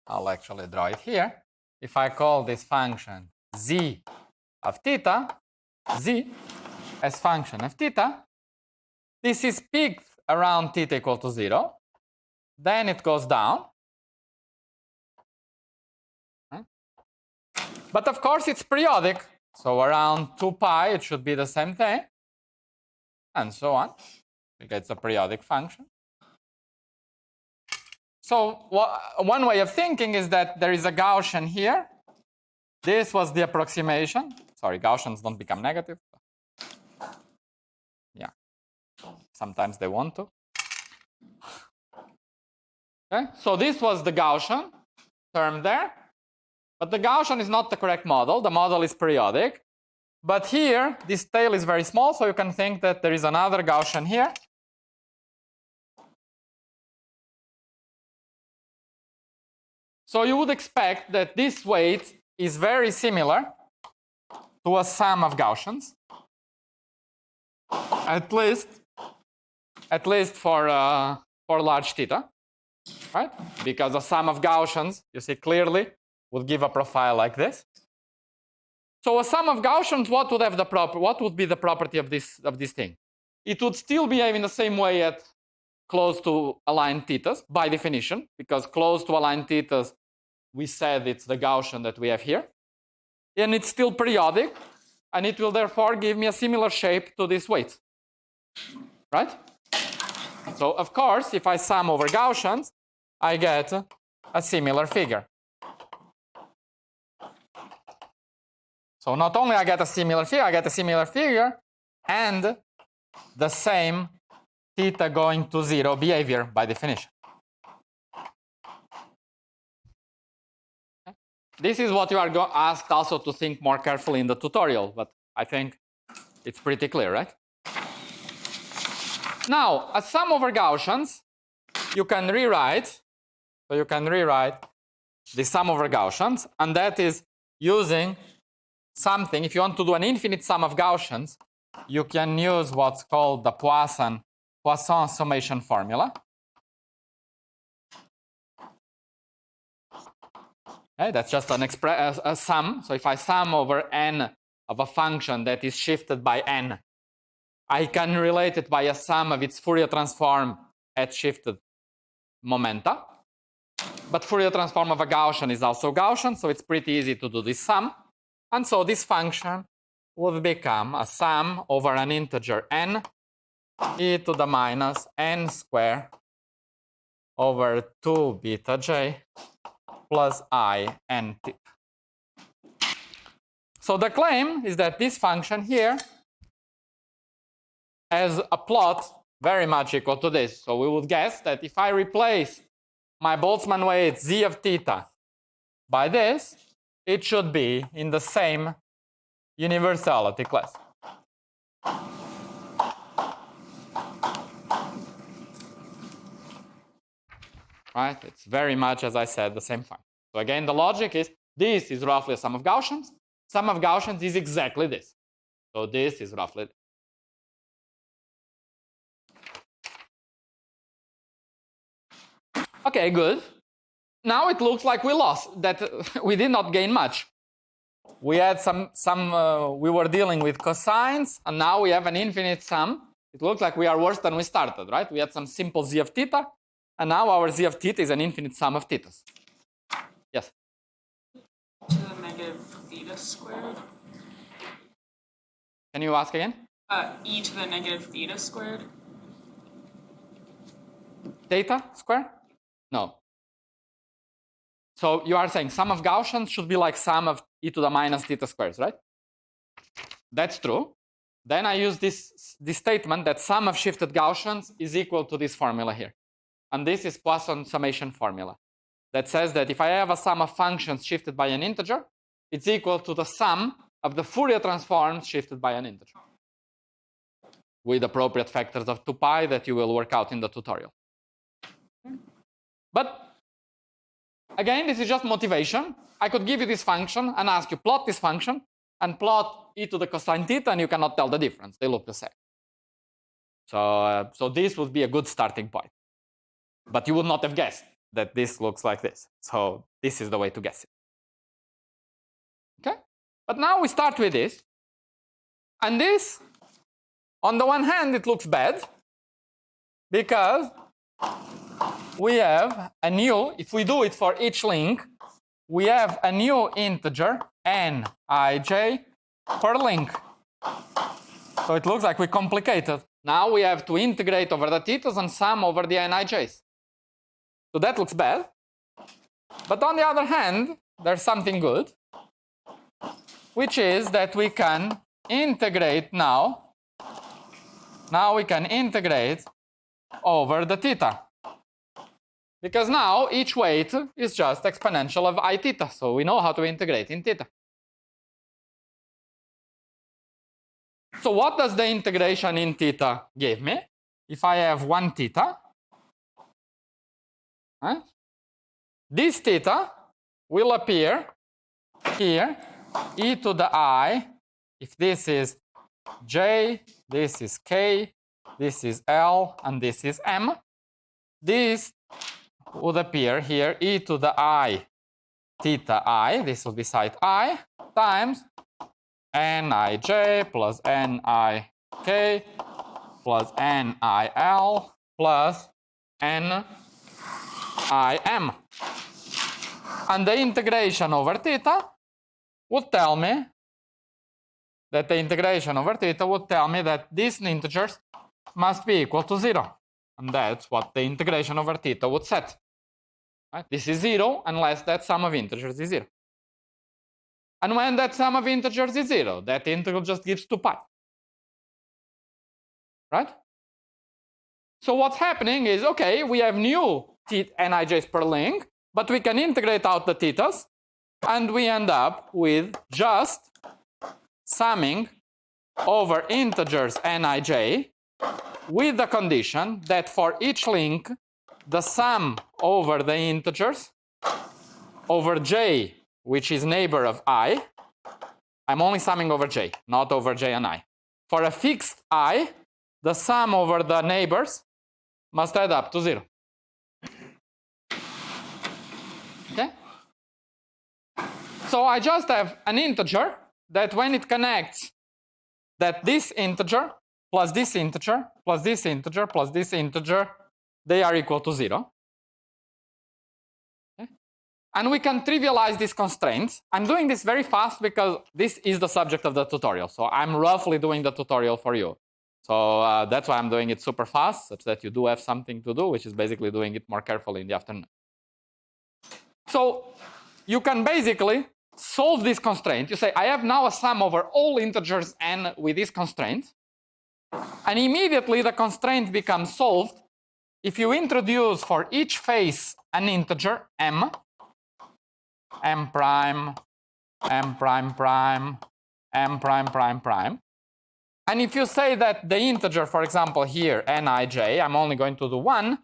I'll actually draw it here. If I call this function z of theta, z as function of theta, this is peaked around theta equal to 0. Then it goes down. But of course, it's periodic. So around 2 pi, it should be the same thing. And so on. It's a periodic function. So one way of thinking is that there is a Gaussian here. This was the approximation. Sorry, Gaussians don't become negative. Yeah. Sometimes they want to. Okay. So this was the Gaussian term there. But the Gaussian is not the correct model. The model is periodic. But here, this tail is very small, so you can think that there is another Gaussian here. So you would expect that this weight is very similar to a sum of Gaussians, at least for large theta, right? Because a sum of Gaussians, you see clearly, would give a profile like this. So a sum of Gaussians, what would be the property of this thing? It would still behave in the same way at close to aligned thetas by definition, because close to aligned thetas, we said it's the Gaussian that we have here. And it's still periodic, and it will therefore give me a similar shape to this weight, right? So of course, if I sum over Gaussians, I get a similar figure. So not only I get a similar figure, and the same theta going to 0 behavior by definition. This is what you are asked also to think more carefully in the tutorial, but I think It's pretty clear, right? Now, a sum over Gaussians, you can rewrite. So you can rewrite the sum over Gaussians, and that is using something. If you want to do an infinite sum of Gaussians, you can use what's called the Poisson summation formula. Okay, that's just a sum. So if I sum over n of a function that is shifted by n, I can relate it by a sum of its Fourier transform at shifted momenta. But Fourier transform of a Gaussian is also Gaussian, so it's pretty easy to do this sum. And so this function would become a sum over an integer n e to the minus n squared over 2 beta j plus I n theta. So the claim is that this function here has a plot very much equal to this. So we would guess that if I replace my Boltzmann weight z of theta by this, it should be in the same universality class. Right? It's very much, as I said, the same function. So again, the logic is this is roughly a sum of Gaussians. Sum of Gaussians is exactly this. So this is roughly this. Okay, good. Now it looks like we lost, that we did not gain much. We had we were dealing with cosines, and now we have an infinite sum. It looks like we are worse than we started, right? We had some simple z of theta, and now our z of theta is an infinite sum of thetas. Yes? To the negative theta squared. Can you ask again? E to the negative theta squared. Theta squared? No. So you are saying sum of Gaussians should be like sum of e to the minus theta squares, right? That's true. Then I use this statement that sum of shifted Gaussians is equal to this formula here. And this is Poisson summation formula that says that if I have a sum of functions shifted by an integer, it's equal to the sum of the Fourier transforms shifted by an integer with appropriate factors of 2 pi that you will work out in the tutorial. But again, this is just motivation. I could give you this function and ask you plot this function and plot e to the cosine theta, and you cannot tell the difference. They look the same. So this would be a good starting point. But you would not have guessed that this looks like this. So this is the way to guess it. Okay? But now we start with this. And this, on the one hand, it looks bad because we have a new, if we do it for each link, we have a new integer, nij, per link. So it looks like we complicated. Now we have to integrate over the thetas and sum over the nijs. So that looks bad. But on the other hand, there's something good, which is that we can integrate now. Now we can integrate over the theta. Because now each weight is just exponential of I theta. So we know how to integrate in theta. So what does the integration in theta give me? If I have 1 theta, this theta will appear here, e to the I, if this is j, this is k, this is l, and this is m. This would appear here, e to the I theta I, this will be site I, times nij plus nik plus nil plus nim. And the integration over theta would tell me that these integers must be equal to 0. And that's what the integration over theta would set. Right? This is 0 unless that sum of integers is 0. And when that sum of integers is 0, that integral just gives 2 pi. Right? So what's happening is, okay, we have new nijs per link, but we can integrate out the thetas, and we end up with just summing over integers nij with the condition that for each link, the sum over the integers over j, which is neighbor of I, I'm only summing over j, not over j and I. For a fixed I, the sum over the neighbors must add up to 0. Okay? So I just have an integer that when it connects, that this integer plus this integer plus this integer plus this integer, they are equal to 0. Okay? And we can trivialize these constraints. I'm doing this very fast because this is the subject of the tutorial. So I'm roughly doing the tutorial for you. So that's why I'm doing it super fast, such that you do have something to do, which is basically doing it more carefully in the afternoon. So you can basically solve this constraint. You say, I have now a sum over all integers n with this constraint. And immediately the constraint becomes solved if you introduce for each face an integer m, m prime, m prime prime, m prime prime prime. And if you say that the integer, for example, here, nij, I'm only going to do 1,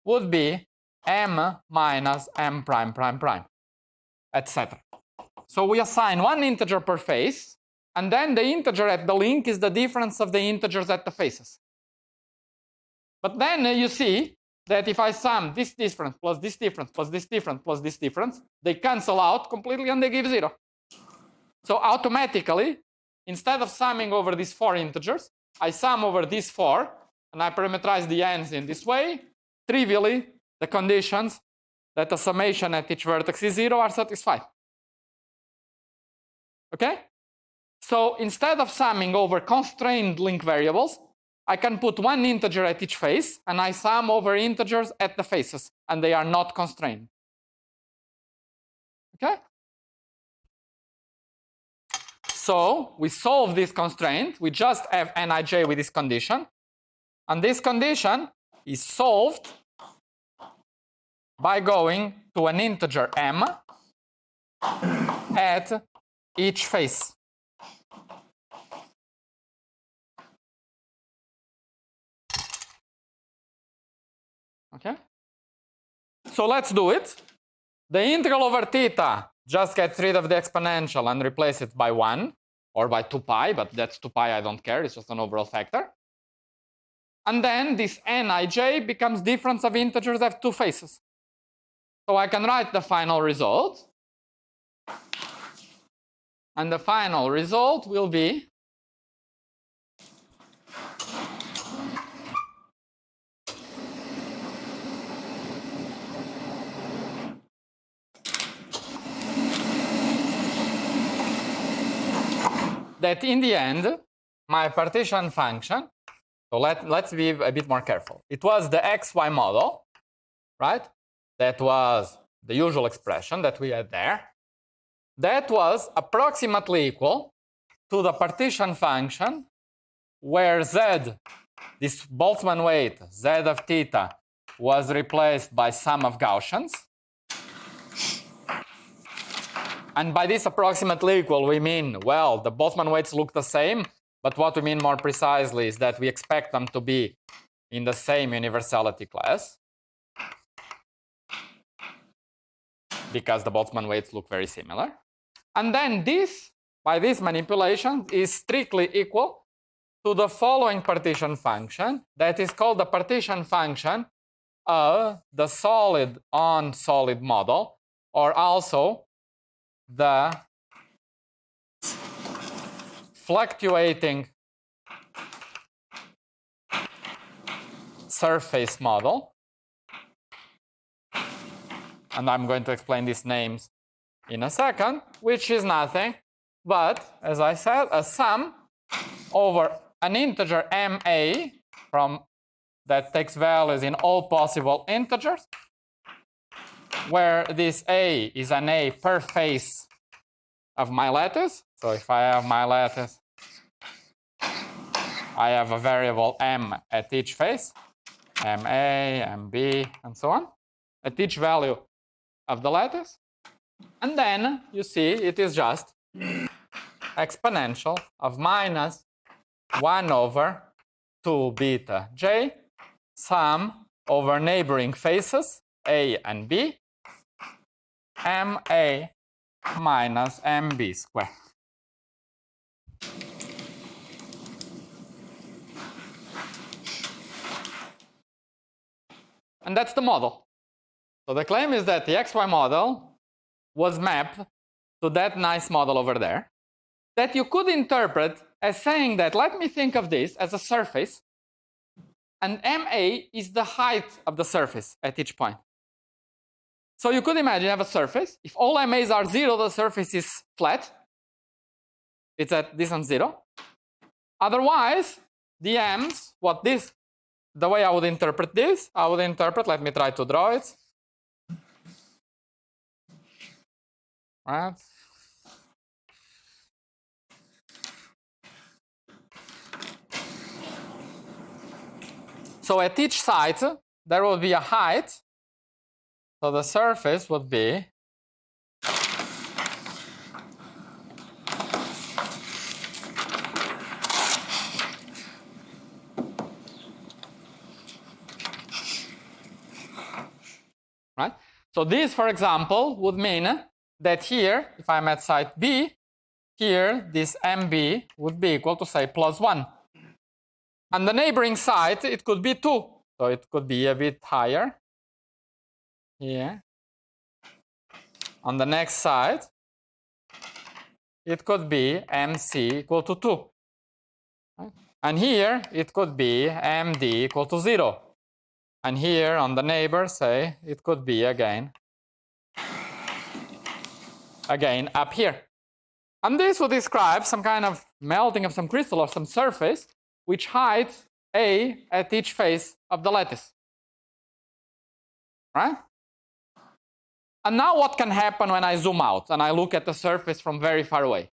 would be m minus m prime prime prime, etc. So we assign one integer per face, and then the integer at the link is the difference of the integers at the faces. But then you see that if I sum this difference plus this difference plus this difference plus this difference, they cancel out completely and they give 0. So automatically, instead of summing over these 4 integers, I sum over these 4, and I parameterize the n's in this way. Trivially, the conditions that the summation at each vertex is 0 are satisfied. Okay? So instead of summing over constrained link variables, I can put one integer at each face, and I sum over integers at the faces, and they are not constrained. Okay? So we solve this constraint. We just have nij with this condition. And this condition is solved by going to an integer m at each face. Okay? So let's do it. The integral over theta just gets rid of the exponential and replace it by 1 or by 2 pi, but that's 2 pi, I don't care, it's just an overall factor. And then this nij becomes difference of integers have 2 faces. So I can write the final result. And the final result will be that in the end, my partition function, so let's be a bit more careful. It was the xy model, right? That was the usual expression that we had there. That was approximately equal to the partition function where z, this Boltzmann weight, z of theta, was replaced by sum of Gaussians. And by this approximately equal, we mean, well, the Boltzmann weights look the same, but what we mean more precisely is that we expect them to be in the same universality class, because the Boltzmann weights look very similar. And then this, by this manipulation, is strictly equal to the following partition function that is called the partition function of the solid on solid model, or also the fluctuating surface model. And I'm going to explain these names in a second, which is nothing but, as I said, a sum over an integer ma from that takes values in all possible integers, where this a is an a per face of my lattice. So if I have my lattice, I have a variable m at each face, ma, mb, and so on, at each value of the lattice. And then you see it is just exponential of minus 1 over 2 beta j sum over neighboring faces A and B MA minus MB squared. And that's the model. So the claim is that the XY model was mapped to that nice model over there that you could interpret as saying that, let me think of this as a surface, and MA is the height of the surface at each point. So you could imagine you have a surface. If all MAs are 0, the surface is flat. It's at distance 0. Otherwise, the M's, the way I would interpret this, let me try to draw it. Right. So at each side, there will be a height. So the surface would be right. So this, for example, would mean that here, if I'm at site B, here this MB would be equal to, say, +1. And the neighboring site, it could be 2. So it could be a bit higher. Here. On the next side, it could be MC equal to 2. Right? And here, it could be MD equal to 0. And here on the neighbor, say, it could be again up here. And this would describe some kind of melting of some crystal or some surface which hides A at each face of the lattice. Right? And now what can happen when I zoom out and I look at the surface from very far away?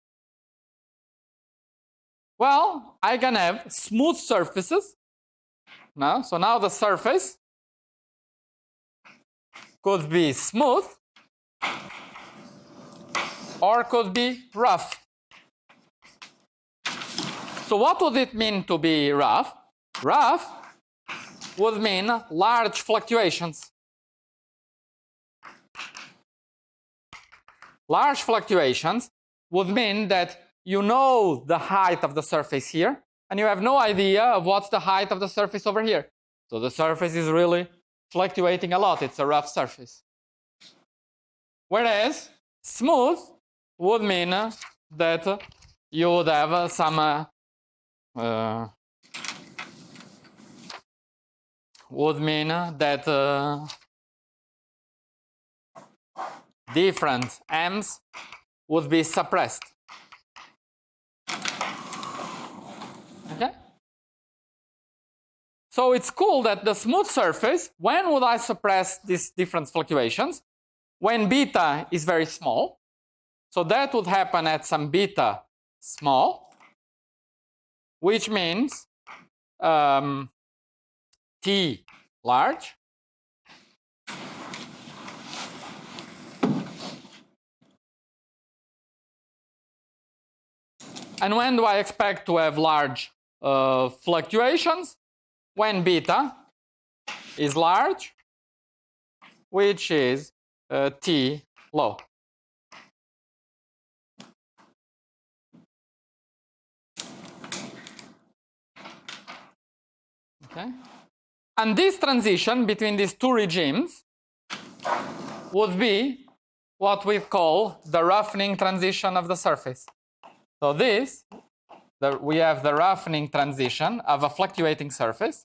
Well, I can have smooth surfaces. So now the surface could be smooth or could be rough. So what would it mean to be rough? Rough would mean large fluctuations. Large fluctuations would mean that you know the height of the surface here, and you have no idea of what's the height of the surface over here. So the surface is really fluctuating a lot. It's a rough surface. Whereas smooth would mean that you would have some different M's would be suppressed. Okay? So it's cool that the smooth surface, when would I suppress these different fluctuations? When beta is very small. So that would happen at some beta small, which means T large. And when do I expect to have large fluctuations? When beta is large, which is T low. Okay. And this transition between these two regimes would be what we call the roughening transition of the surface. So we have the roughening transition of a fluctuating surface.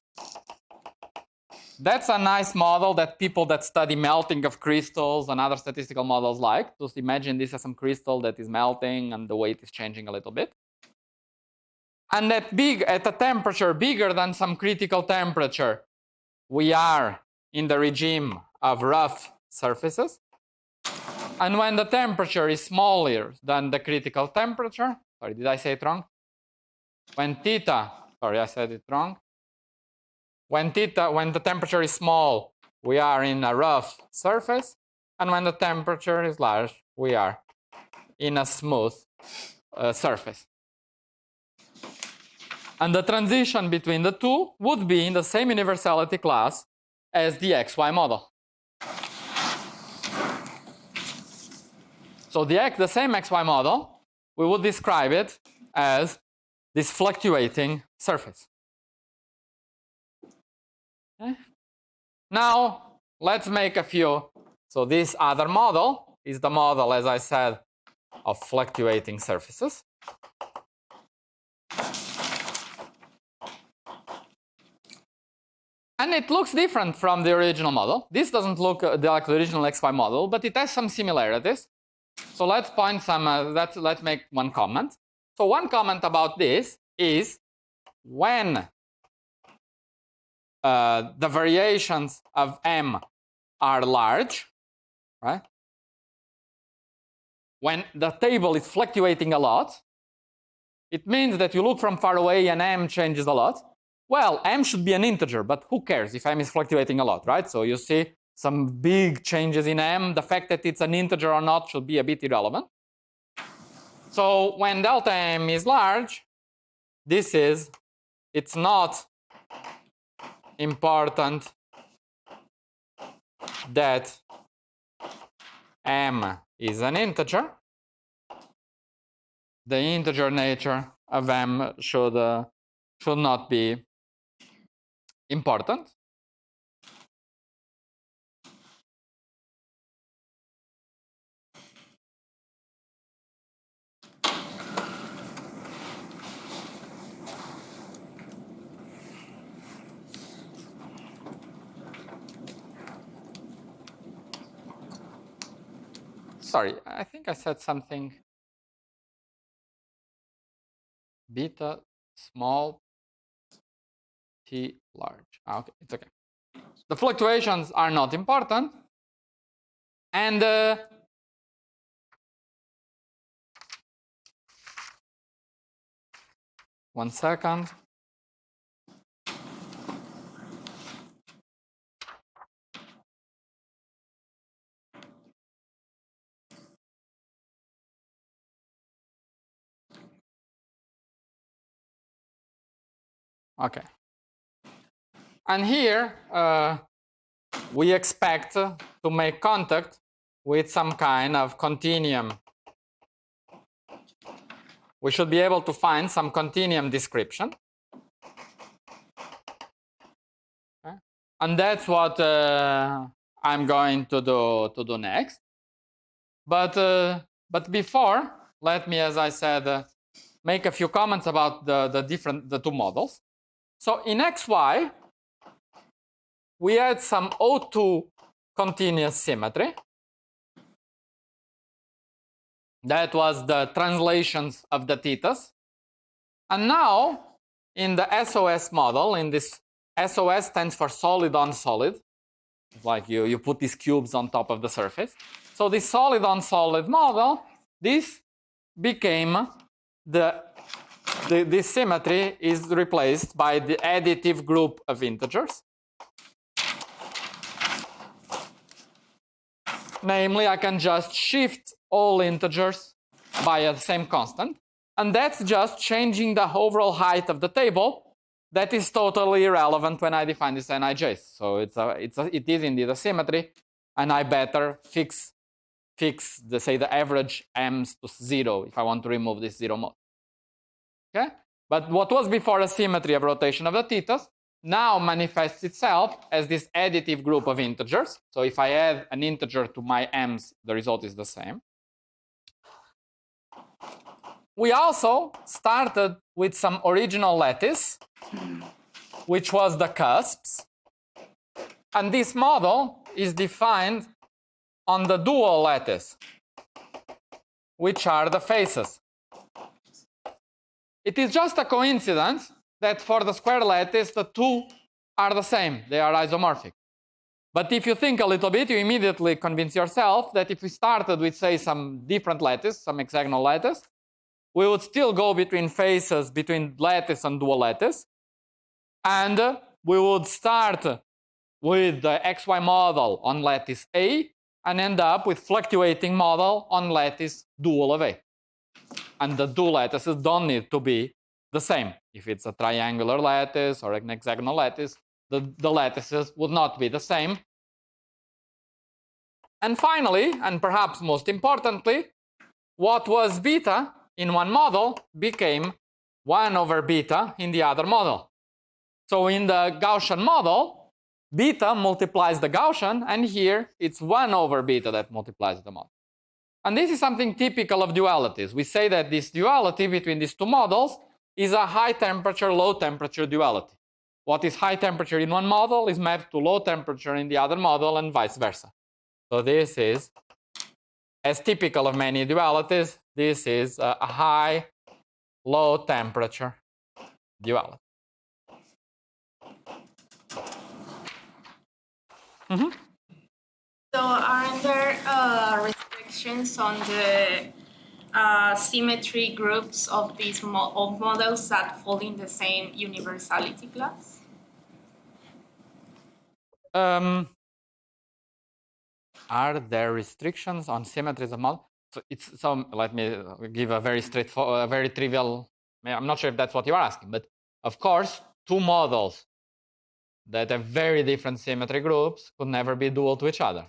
That's a nice model that people that study melting of crystals and other statistical models like. Just imagine this as some crystal that is melting and the weight is changing a little bit. And at a temperature bigger than some critical temperature, we are in the regime of rough surfaces. And when the temperature is smaller than the critical temperature, sorry, did I say it wrong? When theta, sorry, I said it wrong. When the temperature is small, we are in a rough surface. And when the temperature is large, we are in a smooth surface. And the transition between the two would be in the same universality class as the XY model. So the same XY model, we would describe it as this fluctuating surface. Okay. Now, let's make a few. So this other model is the model, as I said, of fluctuating surfaces. And it looks different from the original model. This doesn't look like the original XY model, but it has some similarities. So let's point some, let's make one comment. So one comment about this is when the variations of M are large, right? When the table is fluctuating a lot, it means that you look from far away and M changes a lot. Well, M should be an integer, but who cares if M is fluctuating a lot, right? So you see some big changes in M. The fact that it's an integer or not should be a bit irrelevant. So when delta M is large, it's not important that M is an integer. The integer nature of M should not be important. Sorry, I think I said something. Beta small, t large. Okay, it's okay. The fluctuations are not important. And one second. Okay. And here we expect to make contact with some kind of continuum. We should be able to find some continuum description. Okay. And that's what I'm going to do next. But before, let me, as I said, make a few comments about the two models. So in XY, we had some O2 continuous symmetry. That was the translations of the thetas. And now, in the SOS model, in this SOS stands for solid on solid. Like you put these cubes on top of the surface. So this solid on solid model, this became this symmetry is replaced by the additive group of integers. Namely, I can just shift all integers by the same constant. And that's just changing the overall height of the table. That is totally irrelevant when I define this Nij's. So it is indeed a symmetry. And I better fix the average m's to 0 if I want to remove this 0 mode. Okay? But what was before a symmetry of rotation of the thetas now manifests itself as this additive group of integers. So if I add an integer to my m's, the result is the same. We also started with some original lattice, which was the cusps. And this model is defined on the dual lattice, which are the faces. It is just a coincidence that for the square lattice, the two are the same. They are isomorphic. But if you think a little bit, you immediately convince yourself that if we started with, say, some different lattice, some hexagonal lattice, we would still go between faces, between lattice and dual lattice. And we would start with the XY model on lattice A and end up with fluctuating model on lattice dual of A. And the dual lattices don't need to be the same. If it's a triangular lattice or an hexagonal lattice, the lattices would not be the same. And finally, and perhaps most importantly, what was beta in one model became 1 over beta in the other model. So in the Gaussian model, beta multiplies the Gaussian, and here it's 1 over beta that multiplies the model. And this is something typical of dualities. We say that this duality between these two models is a high temperature, low temperature duality. What is high temperature in one model is mapped to low temperature in the other model, and vice versa. So this is, as typical of many dualities, this is a high, low temperature duality. So aren't there restrictions on the symmetry groups of these models that fall in the same universality class? Are there restrictions on symmetries of models? So let me give a very straightforward, very trivial. I'm not sure if that's what you are asking, but of course, two models that have very different symmetry groups could never be dual to each other.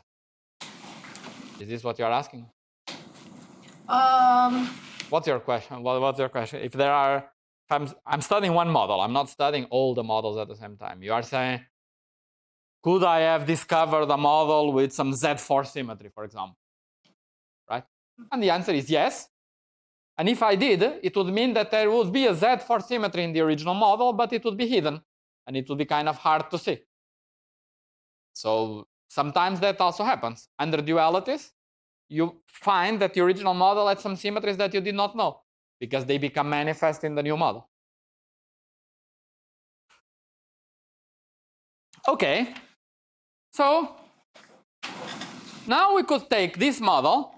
Is this what you are asking? What's your question? What's your question? If there are, if I'm studying one model, I'm not studying all the models at the same time. You are saying, could I have discovered a model with some Z4 symmetry, for example? Right? And the answer is yes. And if I did, it would mean that there would be a Z4 symmetry in the original model, but it would be hidden. And it would be kind of hard to see. So sometimes that also happens. Under dualities, you find that the original model had some symmetries that you did not know, because they become manifest in the new model. Okay. So now we could take this model.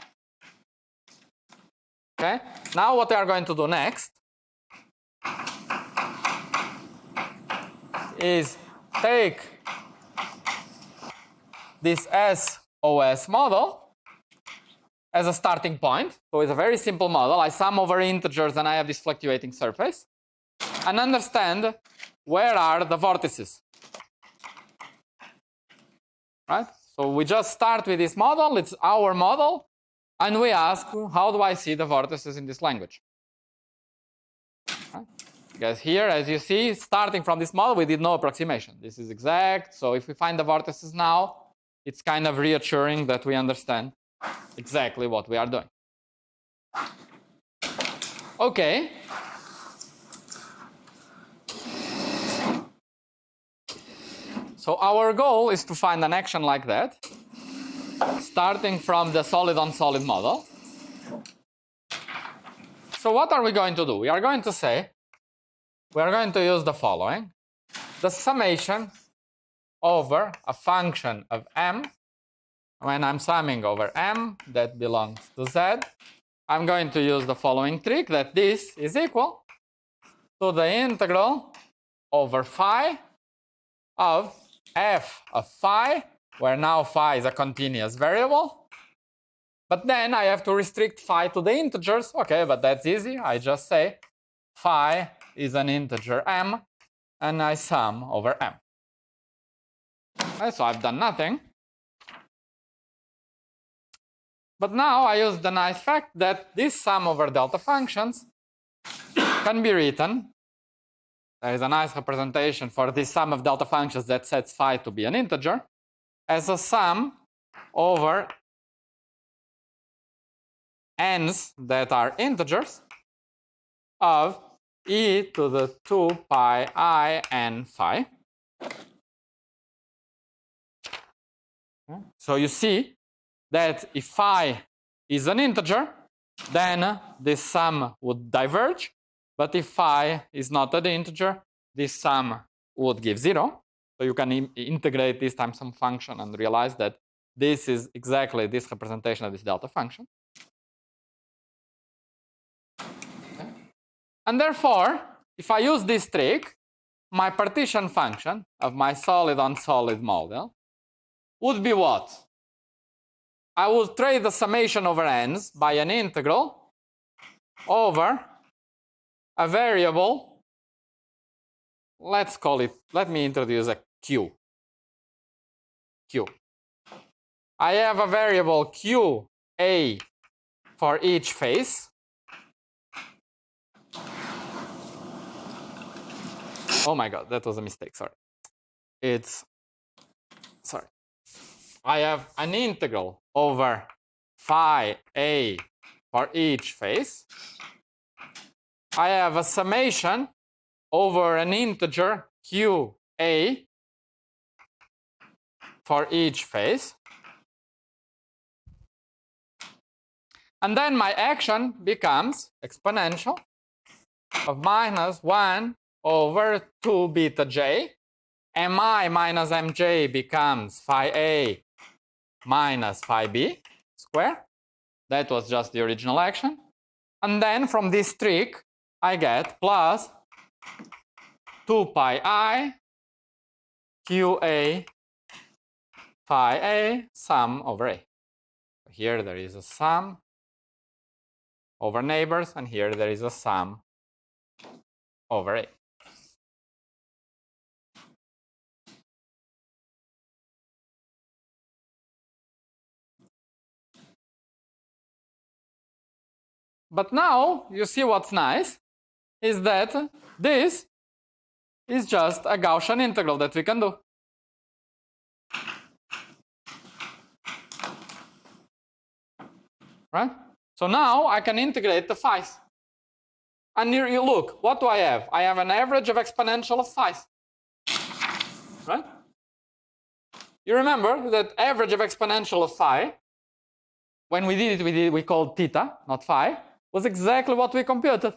Okay. Now what we are going to do next is take this SOS model as a starting point. So it's a very simple model. I sum over integers and I have this fluctuating surface. And understand where are the vortices. Right? So we just start with this model. It's our model. And we ask, how do I see the vortices in this language? Right? Because here, as you see, starting from this model, we did no approximation. This is exact. So if we find the vortices now, it's kind of reassuring that we understand exactly what we are doing. Okay. So our goal is to find an action like that, starting from the solid-on-solid model. So what are we going to do? We are going to say, we are going to use the following. The summation over a function of m. When I'm summing over m that belongs to z, I'm going to use the following trick, that this is equal to the integral over phi of f of phi, where now phi is a continuous variable. But then I have to restrict phi to the integers. Okay, but that's easy. I just say phi is an integer m, and I sum over m. Okay, so I've done nothing. But now I use the nice fact that this sum over delta functions can be written. There is a nice representation for this sum of delta functions that sets phi to be an integer as a sum over n's that are integers of e to the 2 pi I n phi. So you see that if phi is an integer, then this sum would diverge. But if phi is not an integer, this sum would give 0. So you can integrate this times some function and realize that this is exactly this representation of this delta function. Okay. And therefore, if I use this trick, my partition function of my solid-on-solid model would be what? I will trade the summation over n's by an integral over a variable let's call it, let me introduce a Q. Q. I have a variable QA for each face. Oh my God, that was a mistake, sorry. I have an integral over phi a for each face. I have a summation over an integer QA for each face. And then my action becomes exponential of minus 1 over 2 beta j. Mi minus mj becomes phi a minus phi b square. That was just the original action. And then from this trick, I get plus 2 pi I qa phi a sum over a. Here there is a sum over neighbors, and here there is a sum over a. But now, you see what's nice is that this is just a Gaussian integral that we can do. Right? So now I can integrate the phi's. And here you look, what do I have? I have an average of exponential of phi's. Right? You remember that average of exponential of phi, when we did it, we called theta, not phi, was exactly what we computed.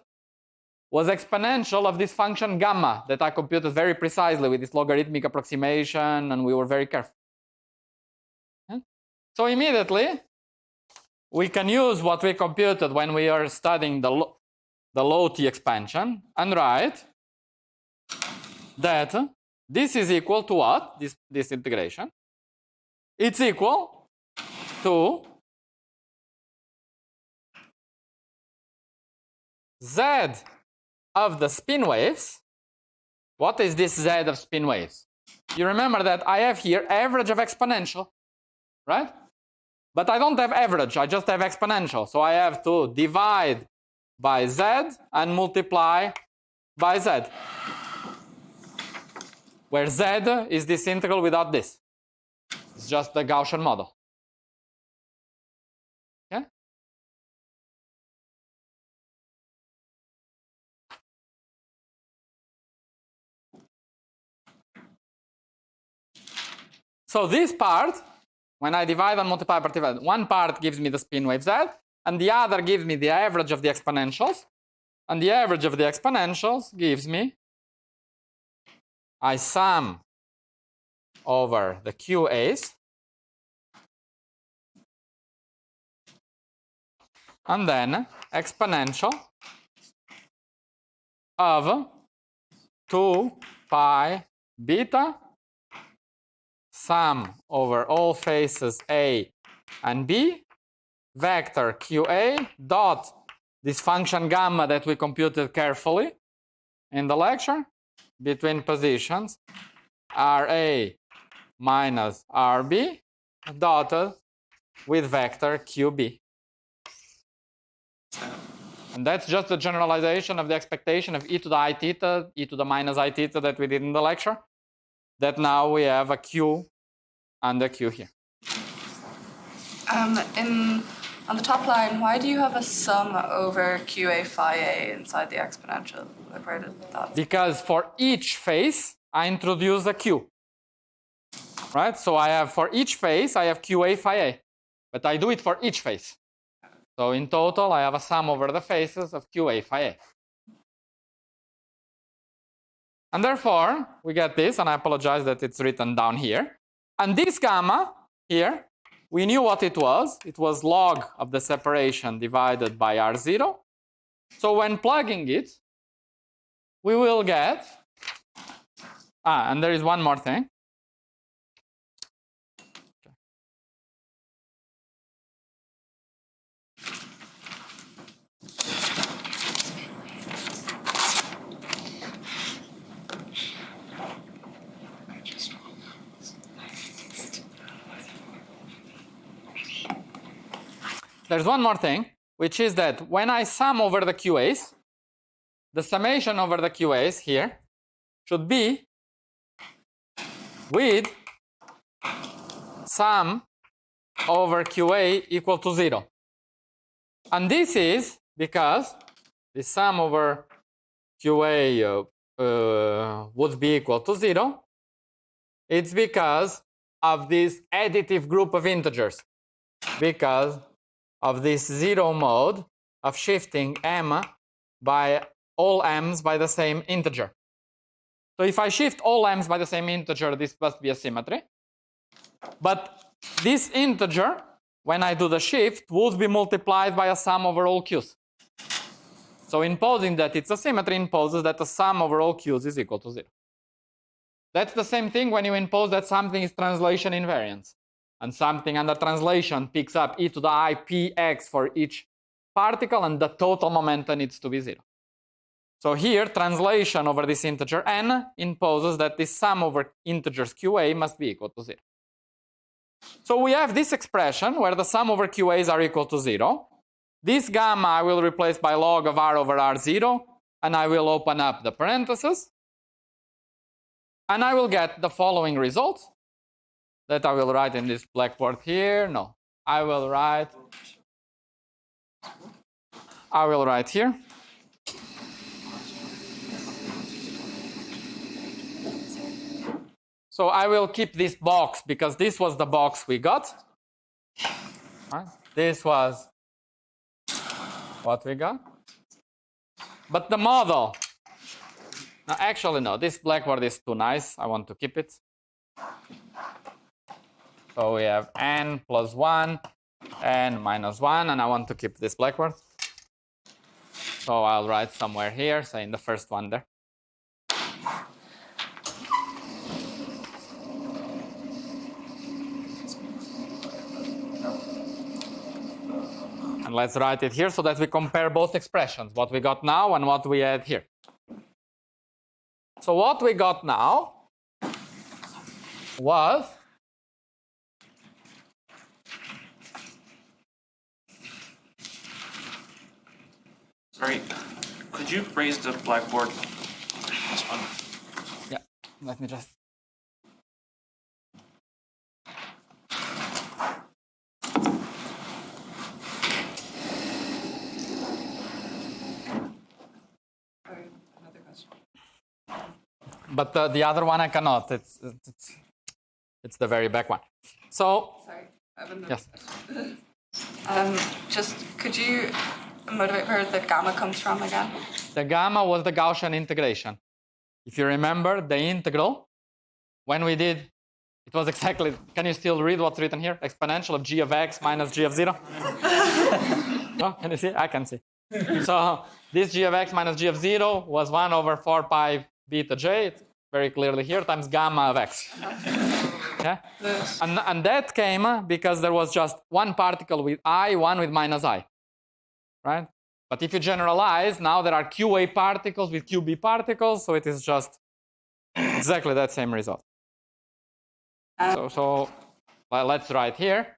Was exponential of this function gamma that I computed very precisely with this logarithmic approximation, and we were very careful. Okay? So immediately, we can use what we computed when we are studying the low T expansion and write that this is equal to what? This integration. It's equal to Z of the spin waves. What is this Z of spin waves? You remember that I have here average of exponential, right? But I don't have average, I just have exponential. So I have to divide by Z and multiply by Z, where Z is this integral without this. It's just the Gaussian model. Okay? So this part, when I divide and multiply by divide, one part gives me the spin wave Z, and the other gives me the average of the exponentials. And the average of the exponentials gives me, I sum over the QAs, and then exponential of 2 pi beta sum over all faces A and B, vector QA dot this function gamma that we computed carefully in the lecture between positions RA minus RB dotted with vector QB. And that's just a generalization of the expectation of e to the I theta, e to the minus I theta that we did in the lecture. That now we have a Q and a Q here. On the top line, why do you have a sum over QA phi A inside the exponential? Like, where did that? Because for each phase, I introduce a Q. Right? So I have for each phase, I have QA phi A. But I do it for each phase. So in total, I have a sum over the phases of QA phi A. And therefore, we get this, and I apologize that it's written down here. And this gamma here, we knew what it was. It was log of the separation divided by R0. So when plugging it, we will get, and there is one more thing. there's one more thing, which is that when I sum over the QAs, the summation over the QAs here should be with sum over QA equal to 0. And this is because the sum over QA would be equal to 0. It's because of this additive group of integers, because of this 0 mode of shifting m by all m's by the same integer. So if I shift all m's by the same integer, this must be a symmetry. But this integer, when I do the shift, would be multiplied by a sum over all q's. So imposing that it's a symmetry imposes that the sum over all q's is equal to 0. That's the same thing when you impose that something is translation invariance. And something under translation picks up e to the I px for each particle, and the total momentum needs to be 0. So here, translation over this integer n imposes that this sum over integers qa must be equal to 0. So we have this expression where the sum over QAs are equal to 0. This gamma I will replace by log of r over r0, and I will open up the parentheses. And I will get the following results that I will write in this blackboard here. No, I will write here. So I will keep this box because this was the box we got. Right? This was what we got. But the model, no, actually no, this blackboard is too nice. I want to keep it. So we have n plus 1, n minus 1, and I want to keep this blackboard. So I'll write somewhere here, say in the first one there. And let's write it here so that we compare both expressions, what we got now and what we had here. So what we got now was Sorry, could you raise the blackboard? This one. Yeah, let me just. But the other one I cannot. It's the very back one. So. Sorry, I have another Yes. question. Just could you motivate where the gamma comes from again? The gamma was the Gaussian integration. If you remember the integral, when we did, it was exactly, can you still read what's written here? Exponential of g of x minus g of 0. No, can you see? I can see. So this g of x minus g of 0 was 1 over 4 pi beta j. It's very clearly here times gamma of x. Okay? And that came because there was just one particle with I, one with minus I. Right? But if you generalize, now there are QA particles with QB particles, so it is just exactly that same result. So let's write here.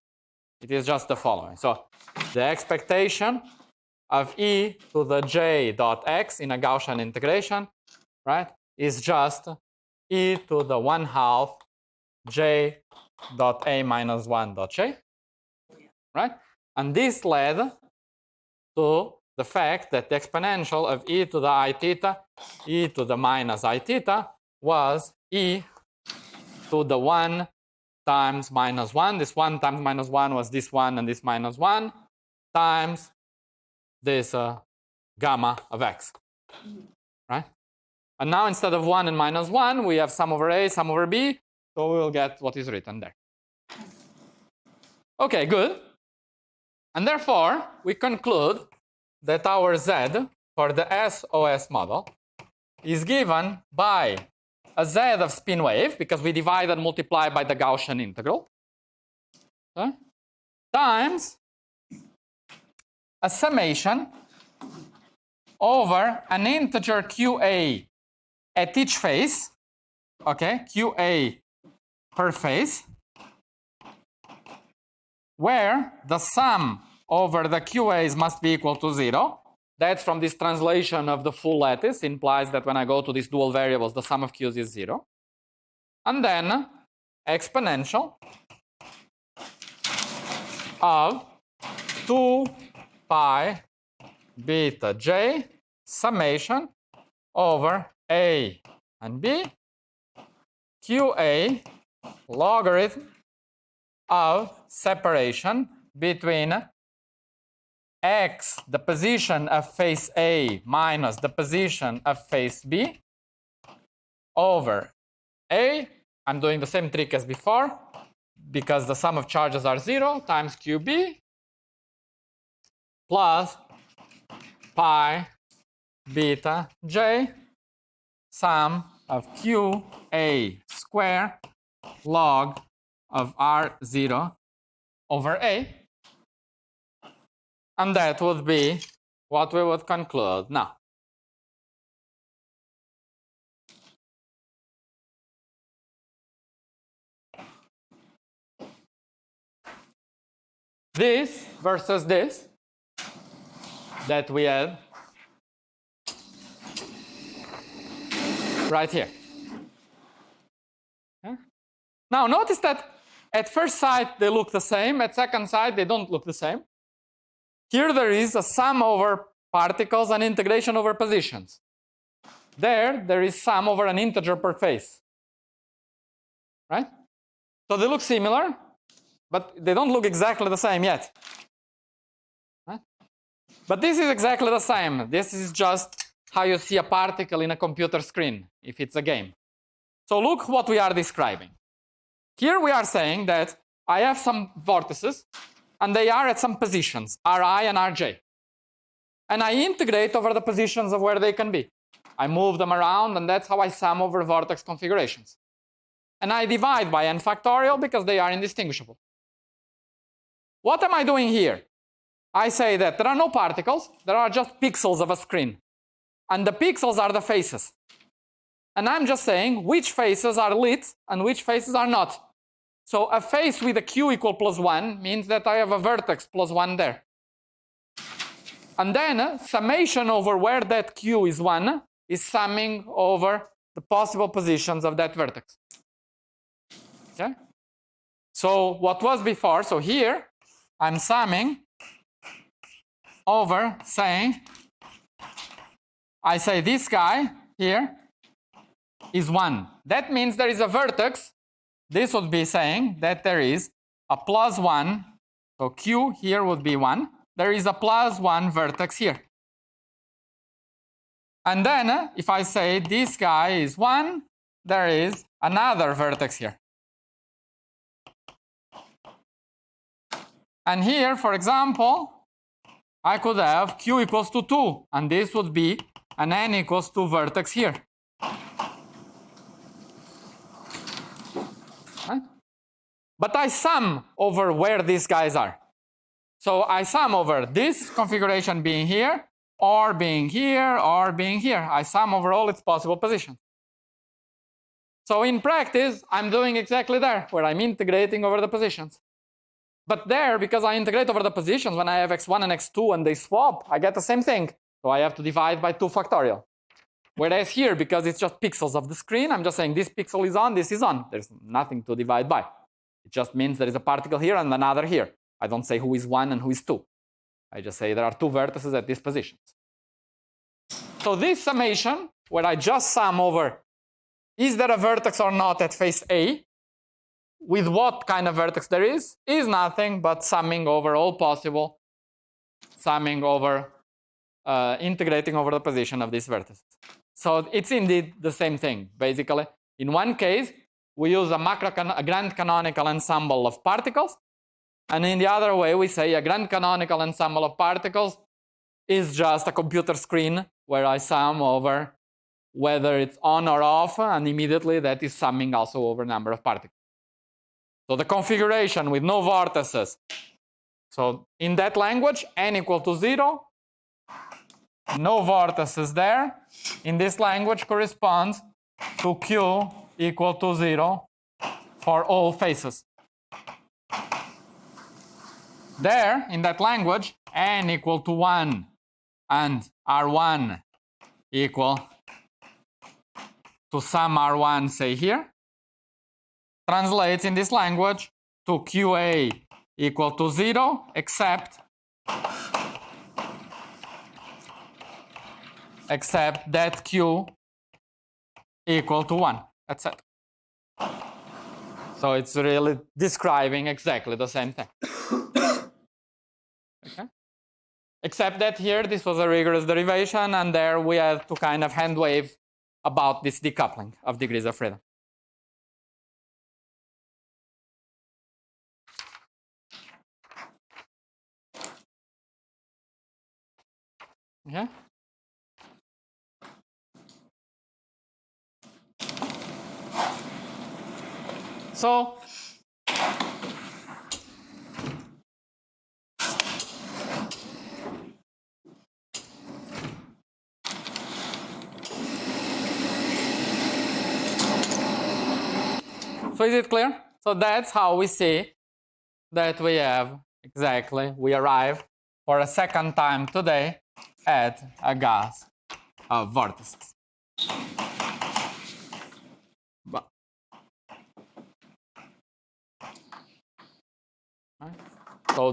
It is just the following. So the expectation of e to the j dot x in a Gaussian integration, right, is just e to the 1/2 j dot a minus 1 dot j, right? And this led to the fact that the exponential of e to the I theta, e to the minus I theta, was e to the 1 times minus 1. This 1 times minus 1 was this 1 and this minus 1 times this gamma of x, right? And now instead of 1 and minus 1, we have sum over a, sum over b, so we will get what is written there. Okay, good. And therefore, we conclude that our z for the SOS model is given by a z of spin wave, because we divide and multiply by the Gaussian integral, okay, times a summation over an integer QA at each phase, okay, QA per phase, where the sum over the QAs must be equal to 0. That's from this translation of the full lattice, implies that when I go to these dual variables, the sum of Qs is 0. And then exponential of 2 pi beta j summation over A and B QA logarithm of separation between x, the position of face A, minus the position of face B, over A. I'm doing the same trick as before, because the sum of charges are 0, times QB, plus pi beta j, sum of QA square log of R0 over A. And that would be what we would conclude now. This versus this that we had right here. Yeah? Now notice that at first sight they look the same, at second sight they don't look the same. Here there is a sum over particles and integration over positions. There is sum over an integer per phase. Right? So they look similar, but they don't look exactly the same yet. Right? But this is exactly the same. This is just how you see a particle in a computer screen, if it's a game. So look what we are describing. Here we are saying that I have some vortices, and they are at some positions, Ri and Rj. And I integrate over the positions of where they can be. I move them around, and that's how I sum over vortex configurations. And I divide by n factorial because they are indistinguishable. What am I doing here? I say that there are no particles, there are just pixels of a screen. And the pixels are the faces. And I'm just saying which faces are lit and which faces are not. So a face with a Q equal +1 means that I have a vertex +1 there. And then summation over where that Q is 1 is summing over the possible positions of that vertex. Okay? So what was before, so here I'm summing over saying, I say this guy here is 1. That means there is a vertex. This would be saying that there is a +1, so Q here would be 1. There is a +1 vertex here. And then if I say this guy is 1, there is another vertex here. And here, for example, I could have Q equals to 2, and this would be an n equals 2 vertex here. Right? But I sum over where these guys are. So I sum over this configuration being here, or being here, or being here. I sum over all its possible positions. So in practice, I'm doing exactly there, where I'm integrating over the positions. But there, because I integrate over the positions, when I have x1 and x2 and they swap, I get the same thing. So I have to divide by 2 factorial. Whereas here, because it's just pixels of the screen, I'm just saying this pixel is on, this is on. There's nothing to divide by. It just means there is a particle here and another here. I don't say who is 1 and who is 2. I just say there are 2 vertices at these positions. So this summation, where I just sum over, is there a vertex or not at face A, with what kind of vertex there is nothing but summing over all possible, summing over, integrating over the position of these vertices. So it's indeed the same thing, basically. In one case, we use a grand canonical ensemble of particles, and in the other way, we say a grand canonical ensemble of particles is just a computer screen where I sum over whether it's on or off, and immediately that is summing also over number of particles. So the configuration with no vortices. So in that language, n equal to 0, no vortices there. In this language corresponds to Q equal to 0 for all faces. there, in that language, n equal to 1 and R1 equal to some R1, say here, translates in this language to QA equal to 0, except that Q equal to 1. That's it. So it's really describing exactly the same thing. Okay? Except that here this was a rigorous derivation, and there we had to kind of hand wave about this decoupling of degrees of freedom. Okay? So is it clear? So that's how we see that we have exactly, we arrive for a second time today at a gas of vortices. But, right? So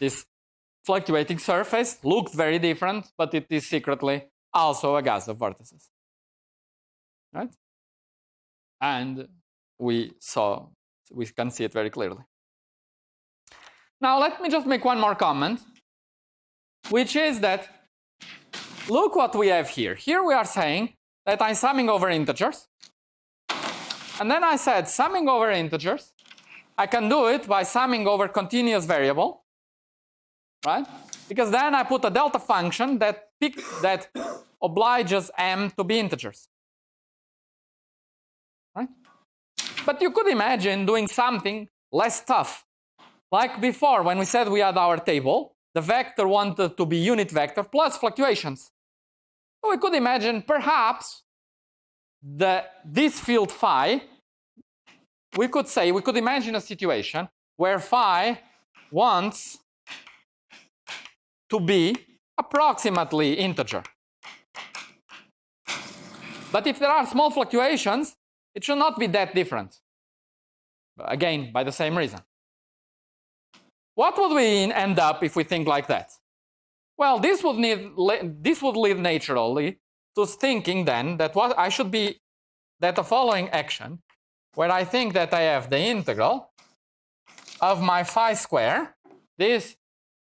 this fluctuating surface looks very different, but it is secretly also a gas of vortices. Right? And we can see it very clearly. Now let me just make one more comment, which is that look what we have here. Here we are saying that I'm summing over integers. And then I said summing over integers, I can do it by summing over continuous variable, right? Because then I put a delta function that obliges m to be integers. Right? But you could imagine doing something less tough. Like before, when we said we had our table, the vector wanted to be unit vector plus fluctuations. So we could imagine perhaps this field phi, we could imagine a situation where phi wants to be approximately integer. But if there are small fluctuations, it should not be that different. Again, by the same reason. What would we end up if we think like that? Well, this would lead naturally to thinking then that the following action, where I think that I have the integral of my phi square. This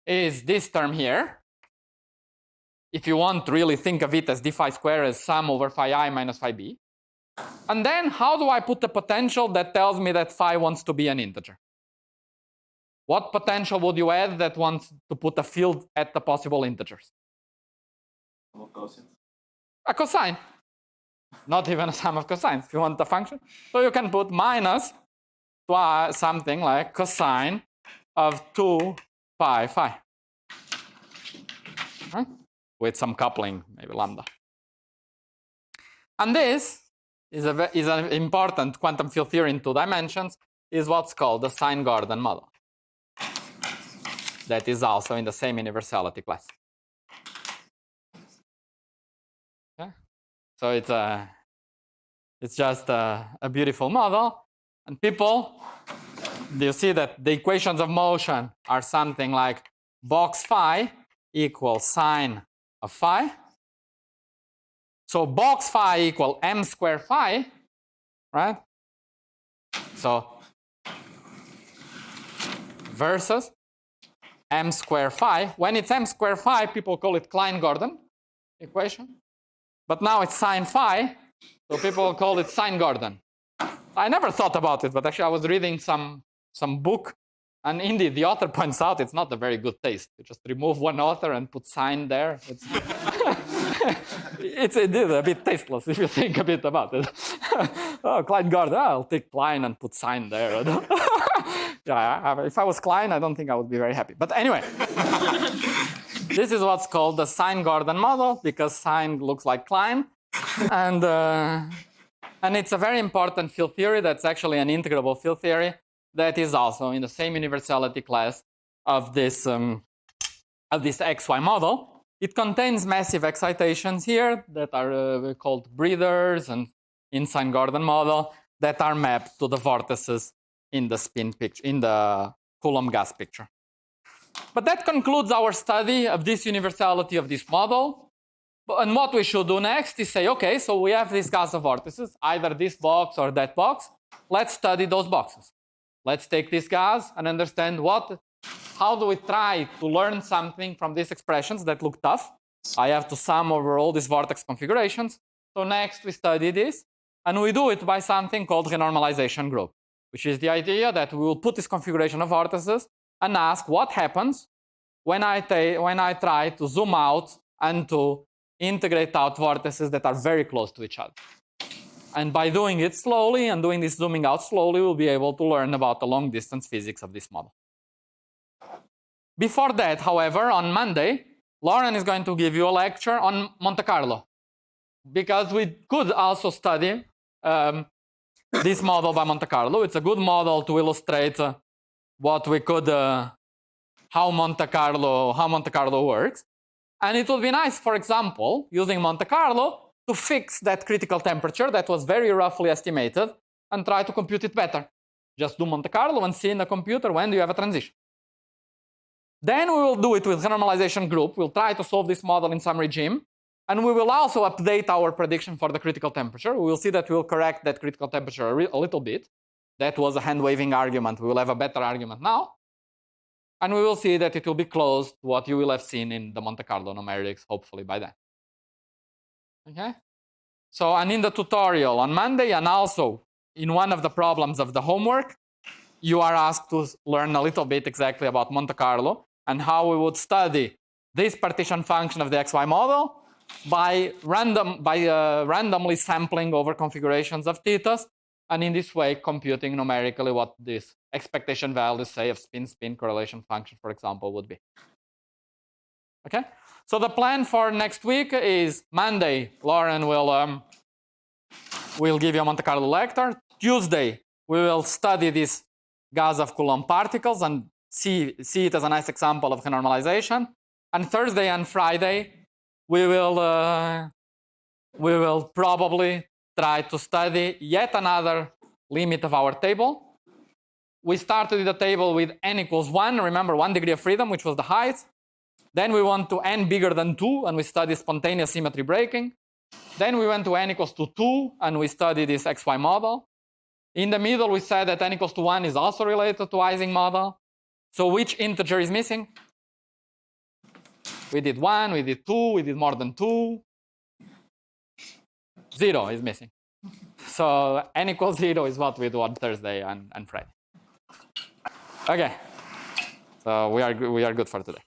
is this term here. If you want to really think of it as d phi square as sum over phi I minus phi b. And then how do I put the potential that tells me that phi wants to be an integer? What potential would you add that wants to put a field at the possible integers? A cosine. Not even a sum of cosines if you want the function. So you can put minus something like cosine of 2 pi phi. Right? With some coupling, maybe lambda. And this is an important quantum field theory in 2 dimensions, is what's called the Sine-Gordon model. That is also in the same universality class. Okay? So it's just a beautiful model. And people, you see that the equations of motion are something like box phi equals sine of phi. So box phi equal m square phi, right? So versus m square phi. When it's m square phi, people call it Klein-Gordon equation. But now it's sine phi, so people call it Sine-Gordon. I never thought about it, but actually I was reading some book, and indeed the author points out it's not a very good taste. You just remove one author and put sine there. It's indeed a bit tasteless if you think a bit about it. Oh, Klein-Gordon, I'll take Klein and put sine there. Yeah, if I was Klein, I don't think I would be very happy. But anyway, this is what's called the Sine-Gordon model, because sine looks like Klein. And it's a very important field theory that's actually an integrable field theory that is also in the same universality class of this XY model. It contains massive excitations here that are called breathers and Einstein-Gordon model that are mapped to the vortices in the spin picture, in the Coulomb gas picture. But that concludes our study of this universality of this model. And what we should do next is say, okay, so we have this gas of vortices, either this box or that box. Let's study those boxes. Let's take this gas and understand how do we try to learn something from these expressions that look tough. I have to sum over all these vortex configurations. So next we study this, and we do it by something called renormalization group, which is the idea that we will put this configuration of vortices and ask what happens when I try to zoom out and to integrate out vortices that are very close to each other. And by doing it slowly and doing this zooming out slowly, we'll be able to learn about the long distance physics of this model. Before that, however, on Monday, Lauren is going to give you a lecture on Monte Carlo, because we could also study this model by Monte Carlo. It's a good model to illustrate what we could, how Monte Carlo works. And it would be nice, for example, using Monte Carlo to fix that critical temperature that was very roughly estimated and try to compute it better. Just do Monte Carlo and see in the computer when do you have a transition. Then we will do it with renormalization group. We'll try to solve this model in some regime. And we will also update our prediction for the critical temperature. We will see that we will correct that critical temperature a little bit. That was a hand-waving argument. We will have a better argument now. And we will see that it will be close to what you will have seen in the Monte Carlo numerics, hopefully by then. Okay? So, and in the tutorial on Monday, and also in one of the problems of the homework, you are asked to learn a little bit exactly about Monte Carlo and how we would study this partition function of the XY model by randomly sampling over configurations of thetas, and in this way computing numerically what these expectation values, say, of spin-spin correlation function, for example, would be. Okay? So the plan for next week is Monday, Lauren will give you a Monte Carlo lecture. Tuesday, we will study this gas of Coulomb particles and see it as a nice example of renormalization. And Thursday and Friday, we will probably try to study yet another limit of our table. We started with the table with n equals 1. Remember, 1 degree of freedom, which was the height. Then we went to n bigger than 2, and we studied spontaneous symmetry breaking. Then we went to n equals to 2, and we studied this XY model. In the middle, we said that n equals to 1 is also related to Ising model. So which integer is missing? We did 1, we did 2, we did more than 2. 0 is missing. So n equals 0 is what we do on Thursday and Friday. Okay. So we are good for today.